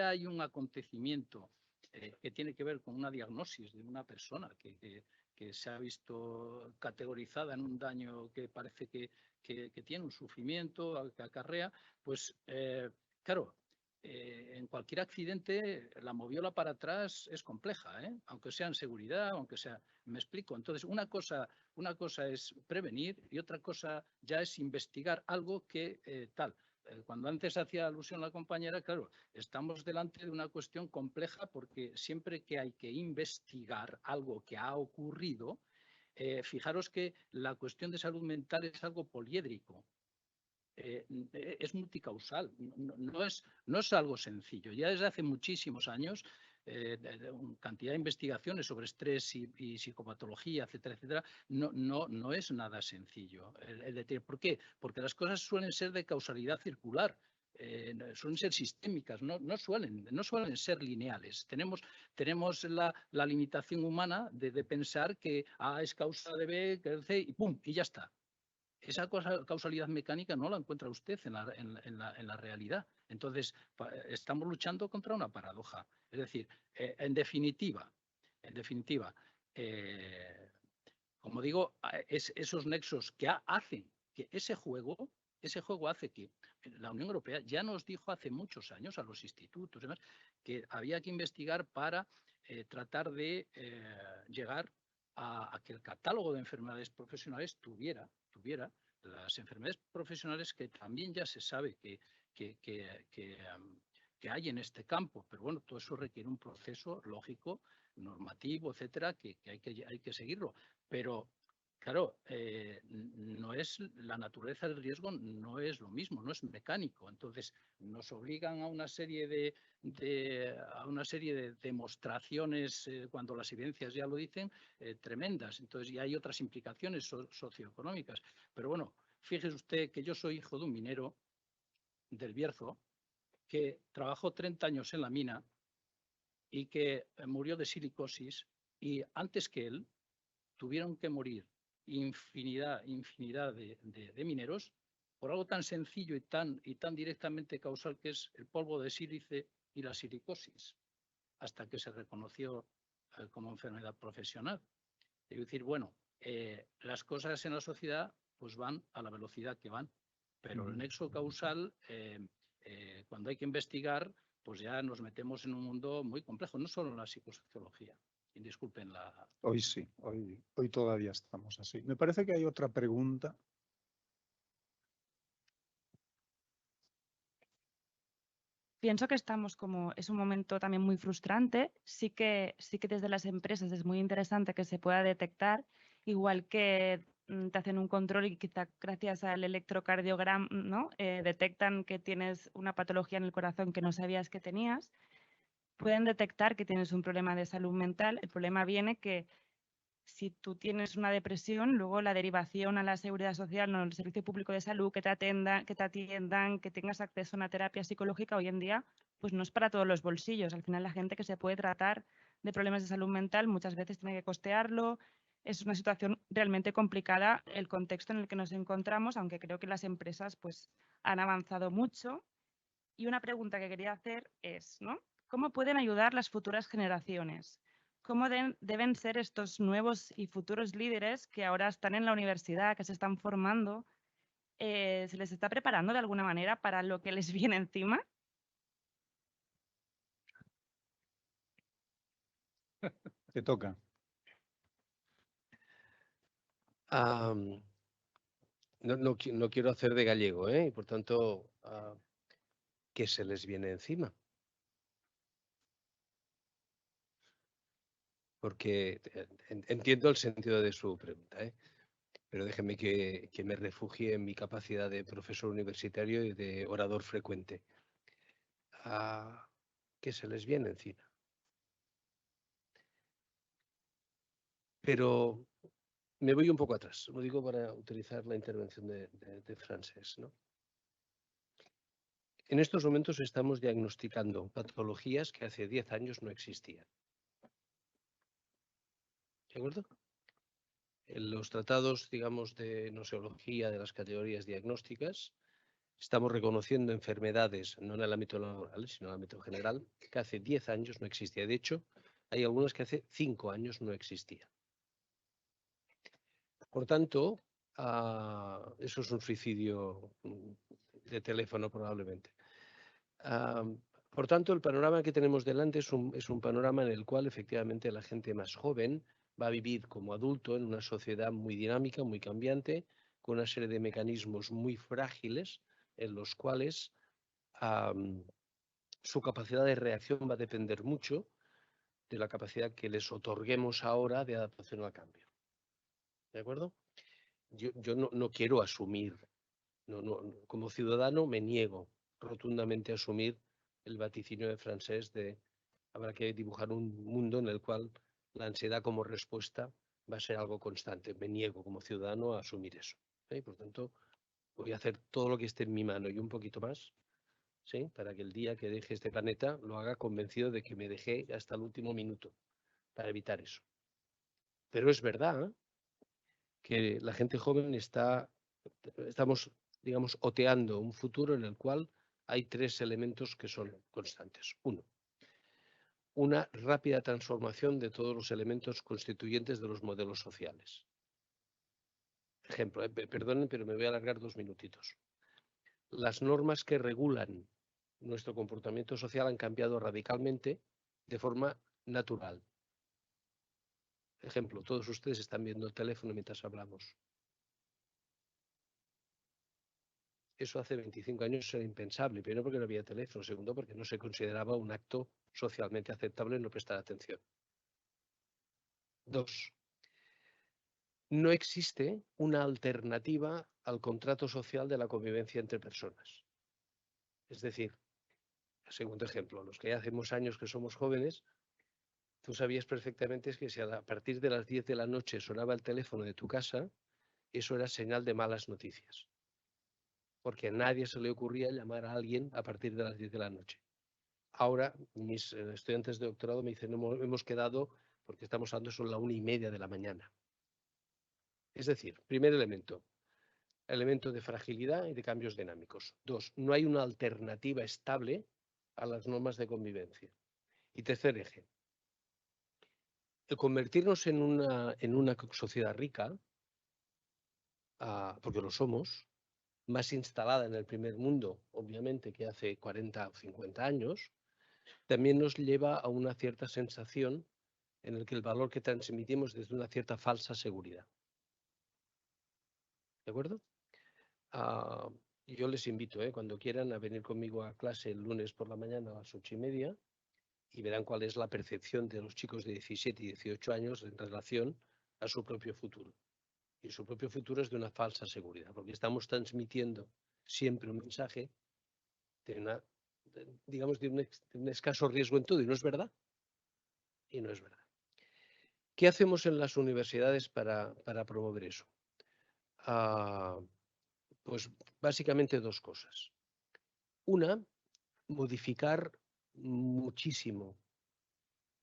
hay un acontecimiento que tiene que ver con una diagnosis de una persona que se ha visto categorizada en un daño que parece que tiene un sufrimiento, que acarrea, pues claro, en cualquier accidente la moviola para atrás es compleja, aunque sea en seguridad, aunque sea... Me explico. Entonces, una cosa es prevenir y otra cosa ya es investigar algo que tal. Cuando antes hacía alusión la compañera, claro, estamos delante de una cuestión compleja porque siempre que hay que investigar algo que ha ocurrido, fijaros que la cuestión de salud mental es algo poliédrico. Es multicausal, no es algo sencillo. Ya desde hace muchísimos años, cantidad de investigaciones sobre estrés y psicopatología, etcétera, etcétera, no es nada sencillo. ¿Por qué? Porque las cosas suelen ser de causalidad circular. Suelen ser sistémicas, no suelen ser lineales. Tenemos la limitación humana de pensar que A es causa de B, que C, y ¡pum! Y ya está. Esa causalidad mecánica no la encuentra usted en la realidad. Entonces, estamos luchando contra una paradoja. Es decir, en definitiva, como digo, esos nexos que hacen que ese juego hace que la Unión Europea ya nos dijo hace muchos años a los institutos y demás, que había que investigar para tratar de llegar a que el catálogo de enfermedades profesionales tuviera las enfermedades profesionales que también ya se sabe que hay en este campo. Pero bueno, todo eso requiere un proceso lógico, normativo, etcétera, que hay que seguirlo. Pero claro, la naturaleza del riesgo no es lo mismo, no es mecánico. Entonces, nos obligan a una serie de demostraciones, cuando las evidencias ya lo dicen, tremendas. Entonces, ya hay otras implicaciones socioeconómicas. Pero bueno, fíjese usted que yo soy hijo de un minero del Bierzo que trabajó 30 años en la mina y que murió de silicosis, y antes que él tuvieron que morir infinidad de mineros por algo tan sencillo y tan directamente causal que es el polvo de sílice y la silicosis, hasta que se reconoció como enfermedad profesional. Es decir, bueno, las cosas en la sociedad pues van a la velocidad que van, pero el nexo causal, cuando hay que investigar, pues ya nos metemos en un mundo muy complejo, no solo en la psicosociología. Y disculpen la... Hoy sí, hoy todavía estamos así. Me parece que hay otra pregunta. Pienso que es un momento también muy frustrante. Sí que desde las empresas es muy interesante que se pueda detectar, igual que te hacen un control y quizá gracias al electrocardiograma, ¿no? Detectan que tienes una patología en el corazón que no sabías que tenías. Pueden detectar que tienes un problema de salud mental. El problema viene que si tú tienes una depresión, luego la derivación a la seguridad social, no, al servicio público de salud, que te atiendan, que tengas acceso a una terapia psicológica hoy en día, pues no es para todos los bolsillos. Al final la gente que se puede tratar de problemas de salud mental muchas veces tiene que costearlo. Es una situación realmente complicada el contexto en el que nos encontramos, aunque creo que las empresas pues han avanzado mucho. Y una pregunta que quería hacer es, ¿no? ¿Cómo pueden ayudar las futuras generaciones? ¿Cómo deben ser estos nuevos y futuros líderes que ahora están en la universidad, que se están formando? ¿Se les está preparando de alguna manera para lo que les viene encima? Te toca. No quiero hacer de gallego, y por tanto, ¿qué se les viene encima? Porque entiendo el sentido de su pregunta, pero déjeme que me refugie en mi capacidad de profesor universitario y de orador frecuente. ¿Qué se les viene encima? Pero me voy un poco atrás, lo digo para utilizar la intervención de Francesc, ¿no? En estos momentos estamos diagnosticando patologías que hace 10 años no existían. ¿De acuerdo? En los tratados, digamos, de noseología de las categorías diagnósticas, estamos reconociendo enfermedades, no en el ámbito laboral, sino en el ámbito general, que hace 10 años no existía. De hecho, hay algunas que hace 5 años no existían. Por tanto, eso es un suicidio de teléfono probablemente. Por tanto, el panorama que tenemos delante es un panorama en el cual efectivamente la gente más joven va a vivir como adulto en una sociedad muy dinámica, muy cambiante, con una serie de mecanismos muy frágiles en los cuales su capacidad de reacción va a depender mucho de la capacidad que les otorguemos ahora de adaptación al cambio. ¿De acuerdo? Yo no quiero asumir, como ciudadano me niego rotundamente a asumir el vaticinio de Francés de habrá que dibujar un mundo en el cual la ansiedad como respuesta va a ser algo constante. Me niego como ciudadano a asumir eso. Por tanto, voy a hacer todo lo que esté en mi mano y un poquito más, ¿sí? Para que el día que deje este planeta lo haga convencido de que me dejé hasta el último minuto para evitar eso. Pero es verdad que la gente joven estamos, digamos, oteando un futuro en el cual hay 3 elementos que son constantes. Uno, una rápida transformación de todos los elementos constituyentes de los modelos sociales. Ejemplo, perdonen, pero me voy a alargar 2 minutitos. Las normas que regulan nuestro comportamiento social han cambiado radicalmente de forma natural. Ejemplo, todos ustedes están viendo el teléfono mientras hablamos. Eso hace 25 años era impensable, primero porque no había teléfono, segundo porque no se consideraba un acto socialmente aceptable no prestar atención. 2. No existe una alternativa al contrato social de la convivencia entre personas. Es decir, segundo ejemplo, los que ya hacemos años que somos jóvenes, tú sabías perfectamente que si a partir de las 10 de la noche sonaba el teléfono de tu casa, eso era señal de malas noticias. Porque a nadie se le ocurría llamar a alguien a partir de las 10 de la noche. Ahora, mis estudiantes de doctorado me dicen, hemos quedado porque estamos hablando son la 1:30 de la mañana. Es decir, primer elemento de fragilidad y de cambios dinámicos. 2, no hay una alternativa estable a las normas de convivencia. Y tercer eje, el convertirnos en una sociedad rica, porque lo somos, más instalada en el primer mundo, obviamente, que hace 40 o 50 años, también nos lleva a una cierta sensación en el que el valor que transmitimos es de una cierta falsa seguridad. ¿De acuerdo? Yo les invito, cuando quieran, a venir conmigo a clase el lunes por la mañana a las 8:30 y verán cuál es la percepción de los chicos de 17 y 18 años en relación a su propio futuro. Y su propio futuro es de una falsa seguridad, porque estamos transmitiendo siempre un mensaje de un escaso riesgo en todo, y no es verdad. Y no es verdad. ¿Qué hacemos en las universidades para promover eso? Pues básicamente 2 cosas. Una, modificar muchísimo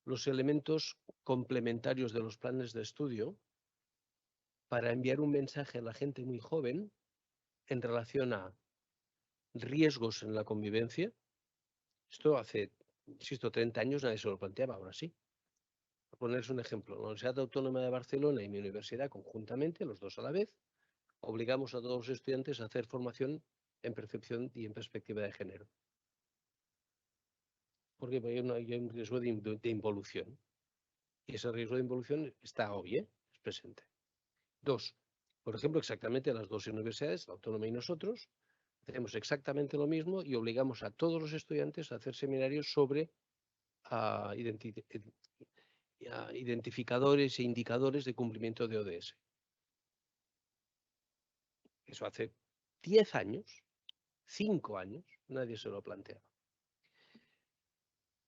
los elementos complementarios de los planes de estudio para enviar un mensaje a la gente muy joven en relación a riesgos en la convivencia. Esto hace, insisto, 30 años nadie se lo planteaba, ahora sí. Por ponerles un ejemplo, la Universidad Autónoma de Barcelona y mi universidad conjuntamente, los dos a la vez, obligamos a todos los estudiantes a hacer formación en percepción y en perspectiva de género. Porque hay un riesgo de involución. Y ese riesgo de involución está hoy, es presente. 2, por ejemplo, exactamente las 2 universidades, la Autónoma y nosotros, hacemos exactamente lo mismo y obligamos a todos los estudiantes a hacer seminarios sobre identificadores e indicadores de cumplimiento de ODS. Eso hace 10 años, 5 años, nadie se lo planteaba.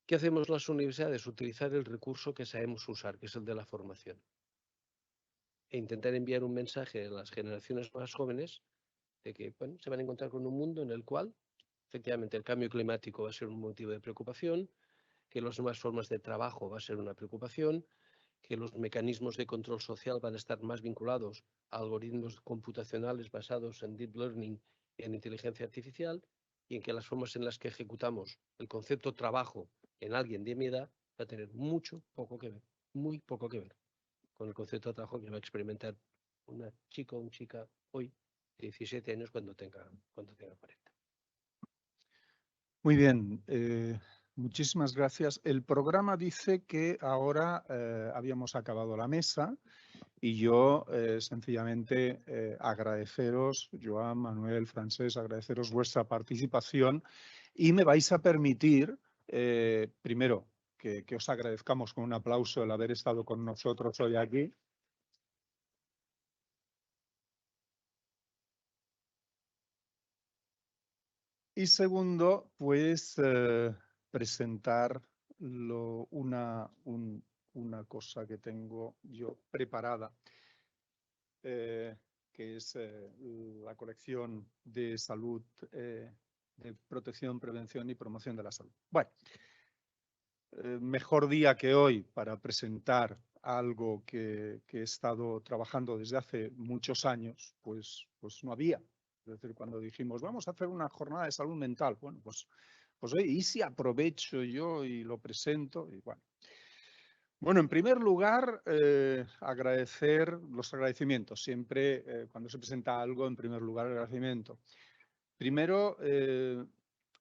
¿Qué hacemos las universidades? Utilizar el recurso que sabemos usar, que es el de la formación. E intentar enviar un mensaje a las generaciones más jóvenes de que se van a encontrar con un mundo en el cual, efectivamente, el cambio climático va a ser un motivo de preocupación, que las nuevas formas de trabajo va a ser una preocupación, que los mecanismos de control social van a estar más vinculados a algoritmos computacionales basados en deep learning y en inteligencia artificial, y en que las formas en las que ejecutamos el concepto trabajo en alguien de mi edad va a tener muy poco que ver con el concepto de trabajo que va a experimentar una chica o un chica hoy de 17 años cuando tenga 40. Muy bien, muchísimas gracias. El programa dice que ahora habíamos acabado la mesa y yo sencillamente agradeceros, Joan, Manuel, Francesc, agradeceros vuestra participación y me vais a permitir, primero, que os agradezcamos con un aplauso el haber estado con nosotros hoy aquí. Y segundo, pues presentar una cosa que tengo yo preparada, que es la colección de salud, de protección, prevención y promoción de la salud. Bueno, mejor día que hoy para presentar algo que he estado trabajando desde hace muchos años, pues no había. Es decir, cuando dijimos, vamos a hacer una jornada de salud mental, bueno, pues oye, ¿y si aprovecho yo y lo presento? Y bueno, en primer lugar, agradecer los agradecimientos. Siempre cuando se presenta algo, en primer lugar, agradecimiento. Primero,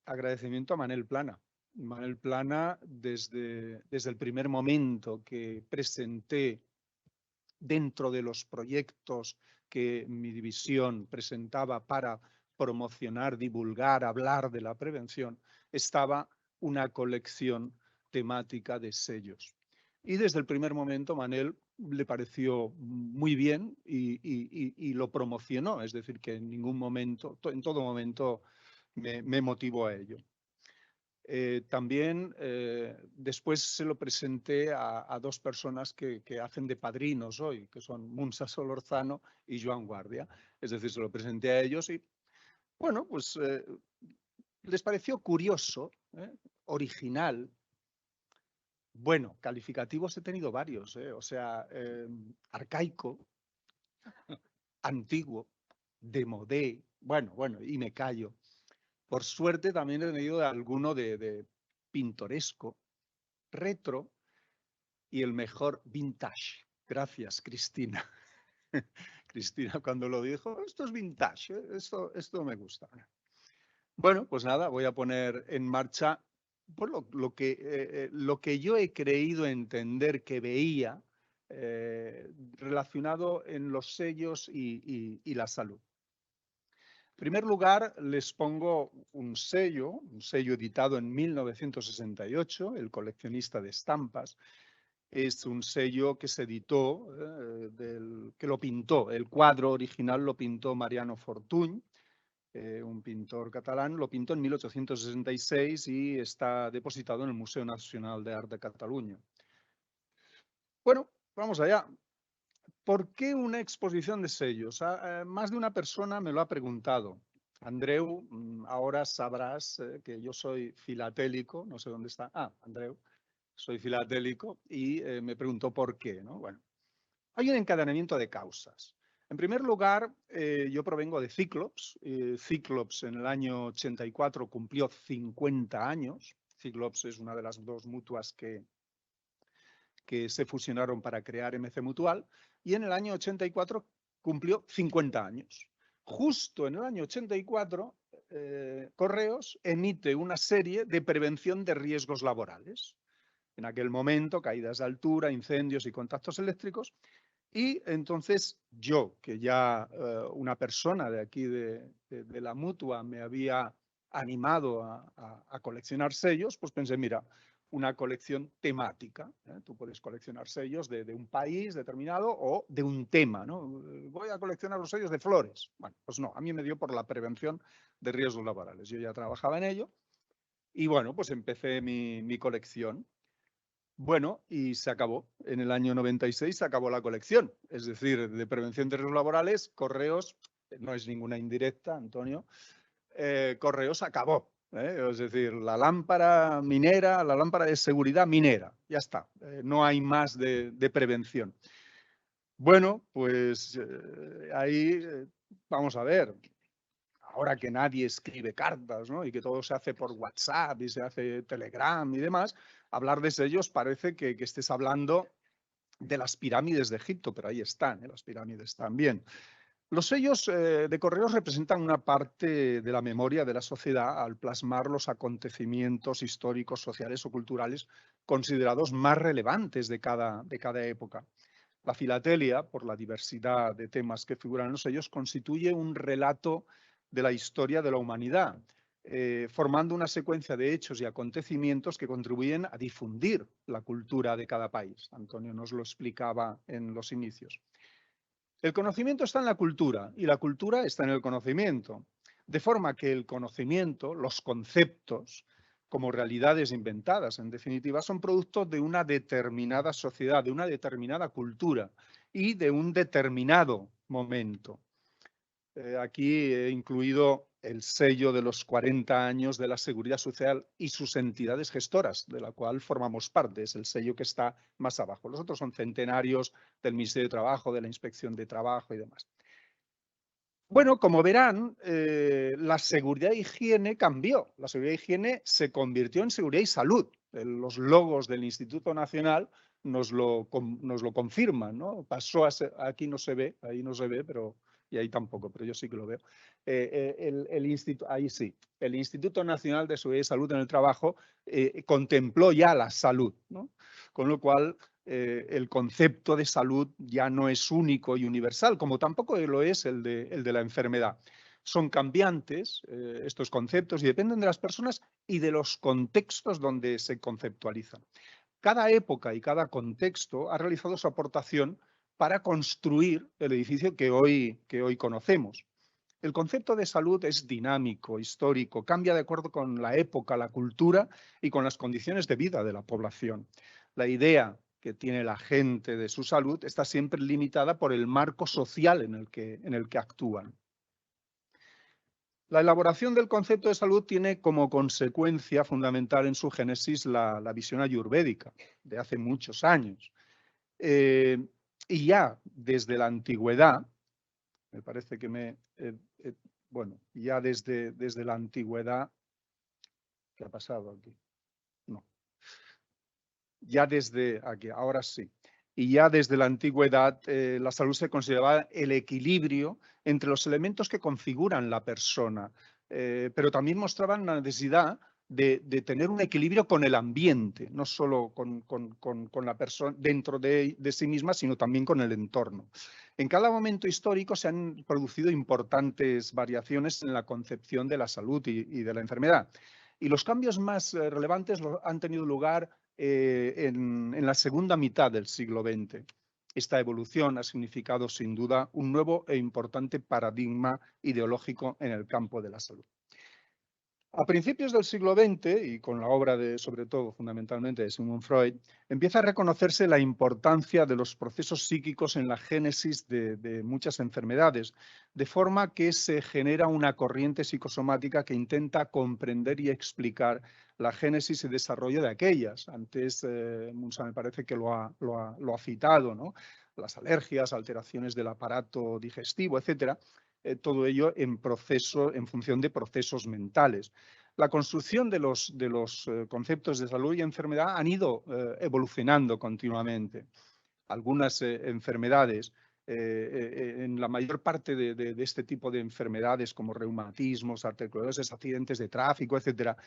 agradecimiento a Manel Plana. Manel Plana, desde el primer momento que presenté dentro de los proyectos que mi división presentaba para promocionar, divulgar, hablar de la prevención, estaba una colección temática de sellos. Y desde el primer momento Manel le pareció muy bien y lo promocionó, es decir, que en ningún momento, en todo momento me motivó a ello. También después se lo presenté a dos personas que hacen de padrinos hoy, que son Munsa Solorzano y Joan Guardia. Es decir, se lo presenté a ellos y, bueno, pues les pareció curioso, original. Bueno, calificativos he tenido varios, o sea, arcaico, antiguo, demodé, bueno, y me callo. Por suerte también he tenido alguno de pintoresco, retro y el mejor vintage. Gracias, Cristina. Cristina cuando lo dijo, esto es vintage, esto me gusta. Bueno, pues nada, voy a poner en marcha pues, lo que yo he creído entender que veía relacionado en los sellos y la salud. En primer lugar, les pongo un sello editado en 1968, El coleccionista de estampas. Es un sello que se editó, que lo pintó, el cuadro original lo pintó Mariano Fortuny, un pintor catalán, lo pintó en 1866 y está depositado en el Museo Nacional de Arte de Cataluña. Bueno, vamos allá. ¿Por qué una exposición de sellos? Más de una persona me lo ha preguntado. Andreu, ahora sabrás que yo soy filatélico, no sé dónde está. Andreu, soy filatélico y me preguntó por qué, ¿no? Bueno, hay un encadenamiento de causas. En primer lugar, yo provengo de Cyclops. Cyclops en el año 84 cumplió 50 años. Cyclops es una de las dos mutuas que se fusionaron para crear MC Mutual, y en el año 84 cumplió 50 años. Justo en el año 84, Correos emite una serie de prevención de riesgos laborales. En aquel momento, caídas de altura, incendios y contactos eléctricos, y entonces yo, que ya una persona de aquí de la mutua me había animado a coleccionar sellos, pues pensé, mira, una colección temática. Tú puedes coleccionar sellos de un país determinado o de un tema, ¿no? Voy a coleccionar los sellos de flores. Bueno, pues no, a mí me dio por la prevención de riesgos laborales. Yo ya trabajaba en ello y bueno, pues empecé mi colección. Bueno, y se acabó. En el año 96 se acabó la colección. Es decir, de prevención de riesgos laborales, Correos, no es ninguna indirecta, Antonio, Correos acabó. Es decir, la lámpara minera, la lámpara de seguridad minera, ya está, no hay más de prevención. Bueno, pues ahí vamos a ver, ahora que nadie escribe cartas, ¿no? Y que todo se hace por WhatsApp y se hace Telegram y demás, hablar de sellos parece que estés hablando de las pirámides de Egipto, pero ahí están, las pirámides también. Los sellos de correos representan una parte de la memoria de la sociedad al plasmar los acontecimientos históricos, sociales o culturales considerados más relevantes de cada época. La filatelia, por la diversidad de temas que figuran en los sellos, constituye un relato de la historia de la humanidad, formando una secuencia de hechos y acontecimientos que contribuyen a difundir la cultura de cada país. Antonio nos lo explicaba en los inicios. El conocimiento está en la cultura y la cultura está en el conocimiento, de forma que el conocimiento, los conceptos, como realidades inventadas, en definitiva, son productos de una determinada sociedad, de una determinada cultura y de un determinado momento. Aquí he incluido el sello de los 40 años de la Seguridad Social y sus entidades gestoras, de la cual formamos parte, es el sello que está más abajo. Los otros son centenarios del Ministerio de Trabajo, de la Inspección de Trabajo y demás. Bueno, como verán, la seguridad e higiene cambió. La seguridad e higiene se convirtió en seguridad y salud. Los logos del Instituto Nacional nos lo confirman, ¿no? Pasó a ser, aquí no se ve, ahí no se ve, pero... y ahí tampoco, pero yo sí que lo veo. Ahí sí, el Instituto Nacional de Seguridad y Salud en el Trabajo contempló ya la salud, ¿no? Con lo cual el concepto de salud ya no es único y universal, como tampoco lo es el de la enfermedad. Son cambiantes estos conceptos y dependen de las personas y de los contextos donde se conceptualizan. Cada época y cada contexto ha realizado su aportación para construir el edificio que hoy conocemos. El concepto de salud es dinámico, histórico, cambia de acuerdo con la época, la cultura y con las condiciones de vida de la población. La idea que tiene la gente de su salud está siempre limitada por el marco social en el que actúan. La elaboración del concepto de salud tiene como consecuencia fundamental en su génesis la visión ayurvédica de hace muchos años. Y ya desde la antigüedad, me parece que bueno, ya desde la antigüedad, ¿qué ha pasado aquí? No. Ya desde aquí, ahora sí. Y ya desde la antigüedad la salud se consideraba el equilibrio entre los elementos que configuran la persona, pero también mostraban la necesidad de tener un equilibrio con el ambiente, no solo con la persona dentro de sí misma, sino también con el entorno. En cada momento histórico se han producido importantes variaciones en la concepción de la salud y de la enfermedad. Y los cambios más relevantes han tenido lugar en la segunda mitad del siglo XX. Esta evolución ha significado, sin duda, un nuevo e importante paradigma ideológico en el campo de la salud. A principios del siglo XX, y con la obra sobre todo, fundamentalmente, de Sigmund Freud, empieza a reconocerse la importancia de los procesos psíquicos en la génesis de muchas enfermedades, de forma que se genera una corriente psicosomática que intenta comprender y explicar la génesis y desarrollo de aquellas. Antes, Munsa me parece que lo ha citado, ¿no? Las alergias, alteraciones del aparato digestivo, etcétera. Todo ello en función de procesos mentales. La construcción de los conceptos de salud y enfermedad han ido evolucionando continuamente. Algunas enfermedades, en la mayor parte de este tipo de enfermedades como reumatismos, arteriosclerosis, accidentes de tráfico, etc.,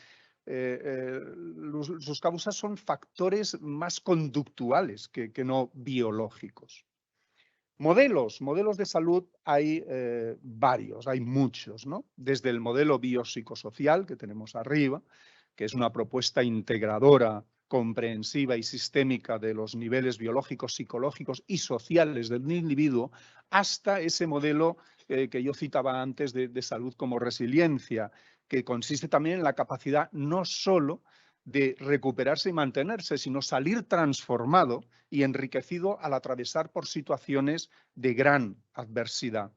sus causas son factores más conductuales que no biológicos. Modelos de salud hay varios, hay muchos, ¿no? Desde el modelo biopsicosocial que tenemos arriba, que es una propuesta integradora, comprensiva y sistémica de los niveles biológicos, psicológicos y sociales del individuo, hasta ese modelo que yo citaba antes de salud como resiliencia, que consiste también en la capacidad no solo de recuperarse y mantenerse, sino salir transformado y enriquecido al atravesar por situaciones de gran adversidad.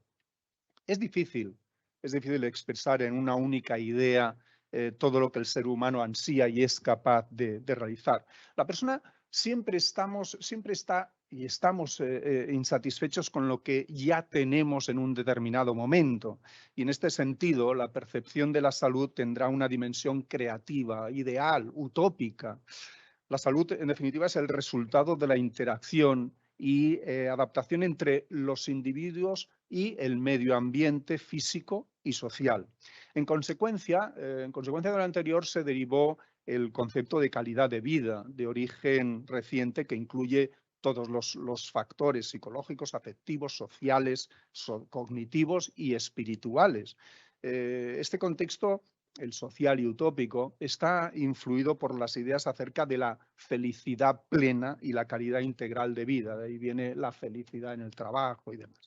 Es difícil expresar en una única idea todo lo que el ser humano ansía y es capaz de realizar. La persona siempre estamos insatisfechos con lo que ya tenemos en un determinado momento. Y en este sentido, la percepción de la salud tendrá una dimensión creativa, ideal, utópica. La salud, en definitiva, es el resultado de la interacción y adaptación entre los individuos y el medio ambiente físico y social. En consecuencia de lo anterior se derivó el concepto de calidad de vida de origen reciente que incluye todos los factores psicológicos, afectivos, sociales, cognitivos y espirituales. Este contexto, el social y utópico, está influido por las ideas acerca de la felicidad plena y la calidad integral de vida. De ahí viene la felicidad en el trabajo y demás.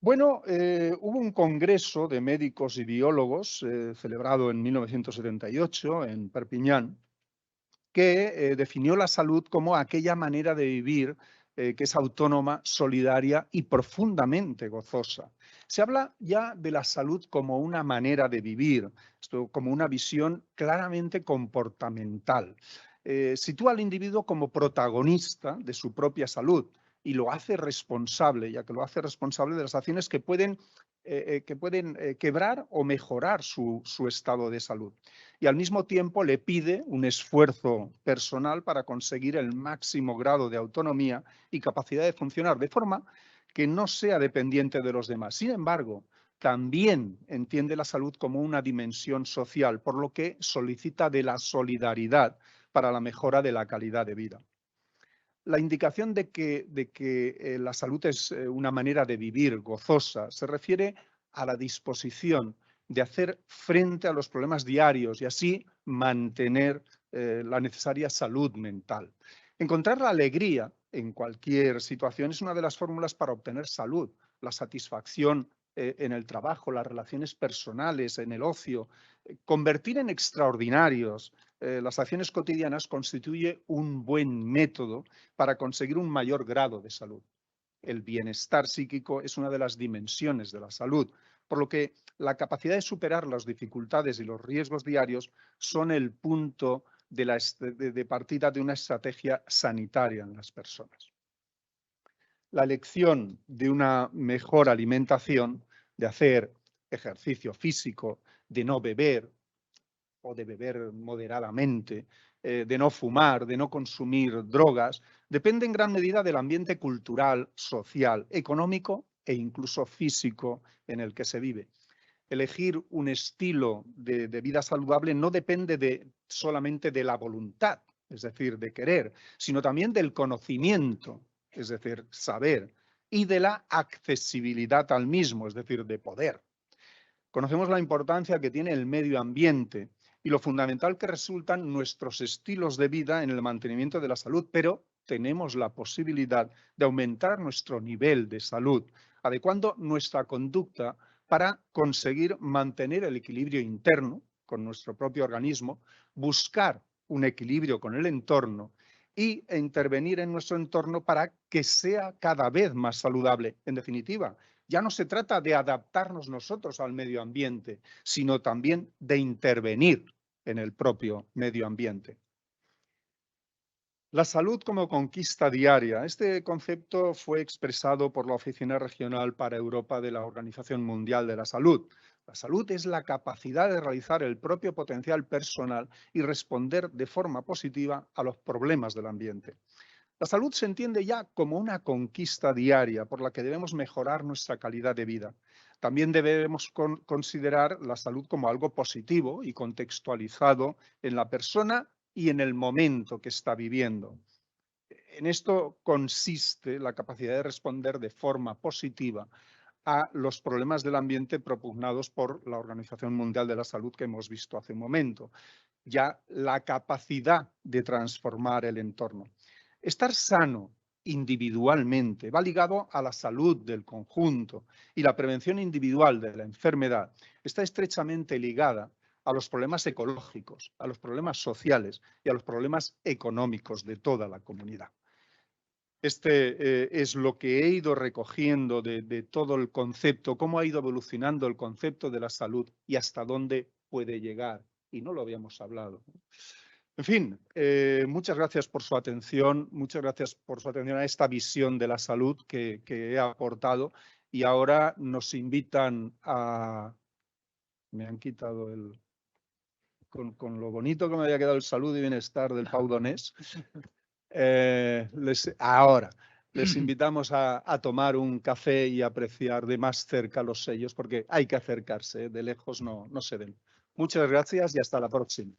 Bueno, hubo un congreso de médicos y biólogos celebrado en 1978 en Perpiñán, que definió la salud como aquella manera de vivir que es autónoma, solidaria y profundamente gozosa. Se habla ya de la salud como una manera de vivir, como una visión claramente comportamental. Sitúa al individuo como protagonista de su propia salud y lo hace responsable, ya que lo hace responsable de las acciones que pueden quebrar o mejorar su estado de salud. Y al mismo tiempo le pide un esfuerzo personal para conseguir el máximo grado de autonomía y capacidad de funcionar, de forma que no sea dependiente de los demás. Sin embargo, también entiende la salud como una dimensión social, por lo que solicita de la solidaridad para la mejora de la calidad de vida. La indicación de que la salud es una manera de vivir gozosa se refiere a la disposición de hacer frente a los problemas diarios y así mantener la necesaria salud mental. Encontrar la alegría en cualquier situación es una de las fórmulas para obtener salud, la satisfacción en el trabajo, las relaciones personales, en el ocio. Convertir en extraordinarios las acciones cotidianas constituye un buen método para conseguir un mayor grado de salud. El bienestar psíquico es una de las dimensiones de la salud, por lo que la capacidad de superar las dificultades y los riesgos diarios son el punto de partida de una estrategia sanitaria en las personas. La elección de una mejor alimentación, de hacer ejercicio físico, de no beber o de beber moderadamente, de no fumar, de no consumir drogas, depende en gran medida del ambiente cultural, social, económico e incluso físico en el que se vive. Elegir un estilo de vida saludable no depende solamente de la voluntad, es decir, de querer, sino también del conocimiento, es decir, saber, y de la accesibilidad al mismo, es decir, de poder. Conocemos la importancia que tiene el medio ambiente y lo fundamental que resultan nuestros estilos de vida en el mantenimiento de la salud, pero tenemos la posibilidad de aumentar nuestro nivel de salud, adecuando nuestra conducta para conseguir mantener el equilibrio interno con nuestro propio organismo, buscar un equilibrio con el entorno e intervenir en nuestro entorno para que sea cada vez más saludable. En definitiva, ya no se trata de adaptarnos nosotros al medio ambiente, sino también de intervenir en el propio medio ambiente. La salud como conquista diaria. Este concepto fue expresado por la Oficina Regional para Europa de la Organización Mundial de la Salud. La salud es la capacidad de realizar el propio potencial personal y responder de forma positiva a los problemas del ambiente. La salud se entiende ya como una conquista diaria por la que debemos mejorar nuestra calidad de vida. También debemos considerar la salud como algo positivo y contextualizado en la persona y en el momento que está viviendo. En esto consiste la capacidad de responder de forma positiva a los problemas del ambiente propugnados por la Organización Mundial de la Salud que hemos visto hace un momento. Ya la capacidad de transformar el entorno. Estar sano individualmente va ligado a la salud del conjunto y la prevención individual de la enfermedad está estrechamente ligada a los problemas ecológicos, a los problemas sociales y a los problemas económicos de toda la comunidad. Este es lo que he ido recogiendo de todo el concepto, cómo ha ido evolucionando el concepto de la salud y hasta dónde puede llegar. Y no lo habíamos hablado. En fin, muchas gracias por su atención, a esta visión de la salud que he aportado y ahora nos invitan a... Me han quitado el... Con lo bonito que me había quedado el salud y bienestar del Pau Donés, Ahora les invitamos a tomar un café y apreciar de más cerca los sellos, porque hay que acercarse, de lejos no se ven. Muchas gracias y hasta la próxima.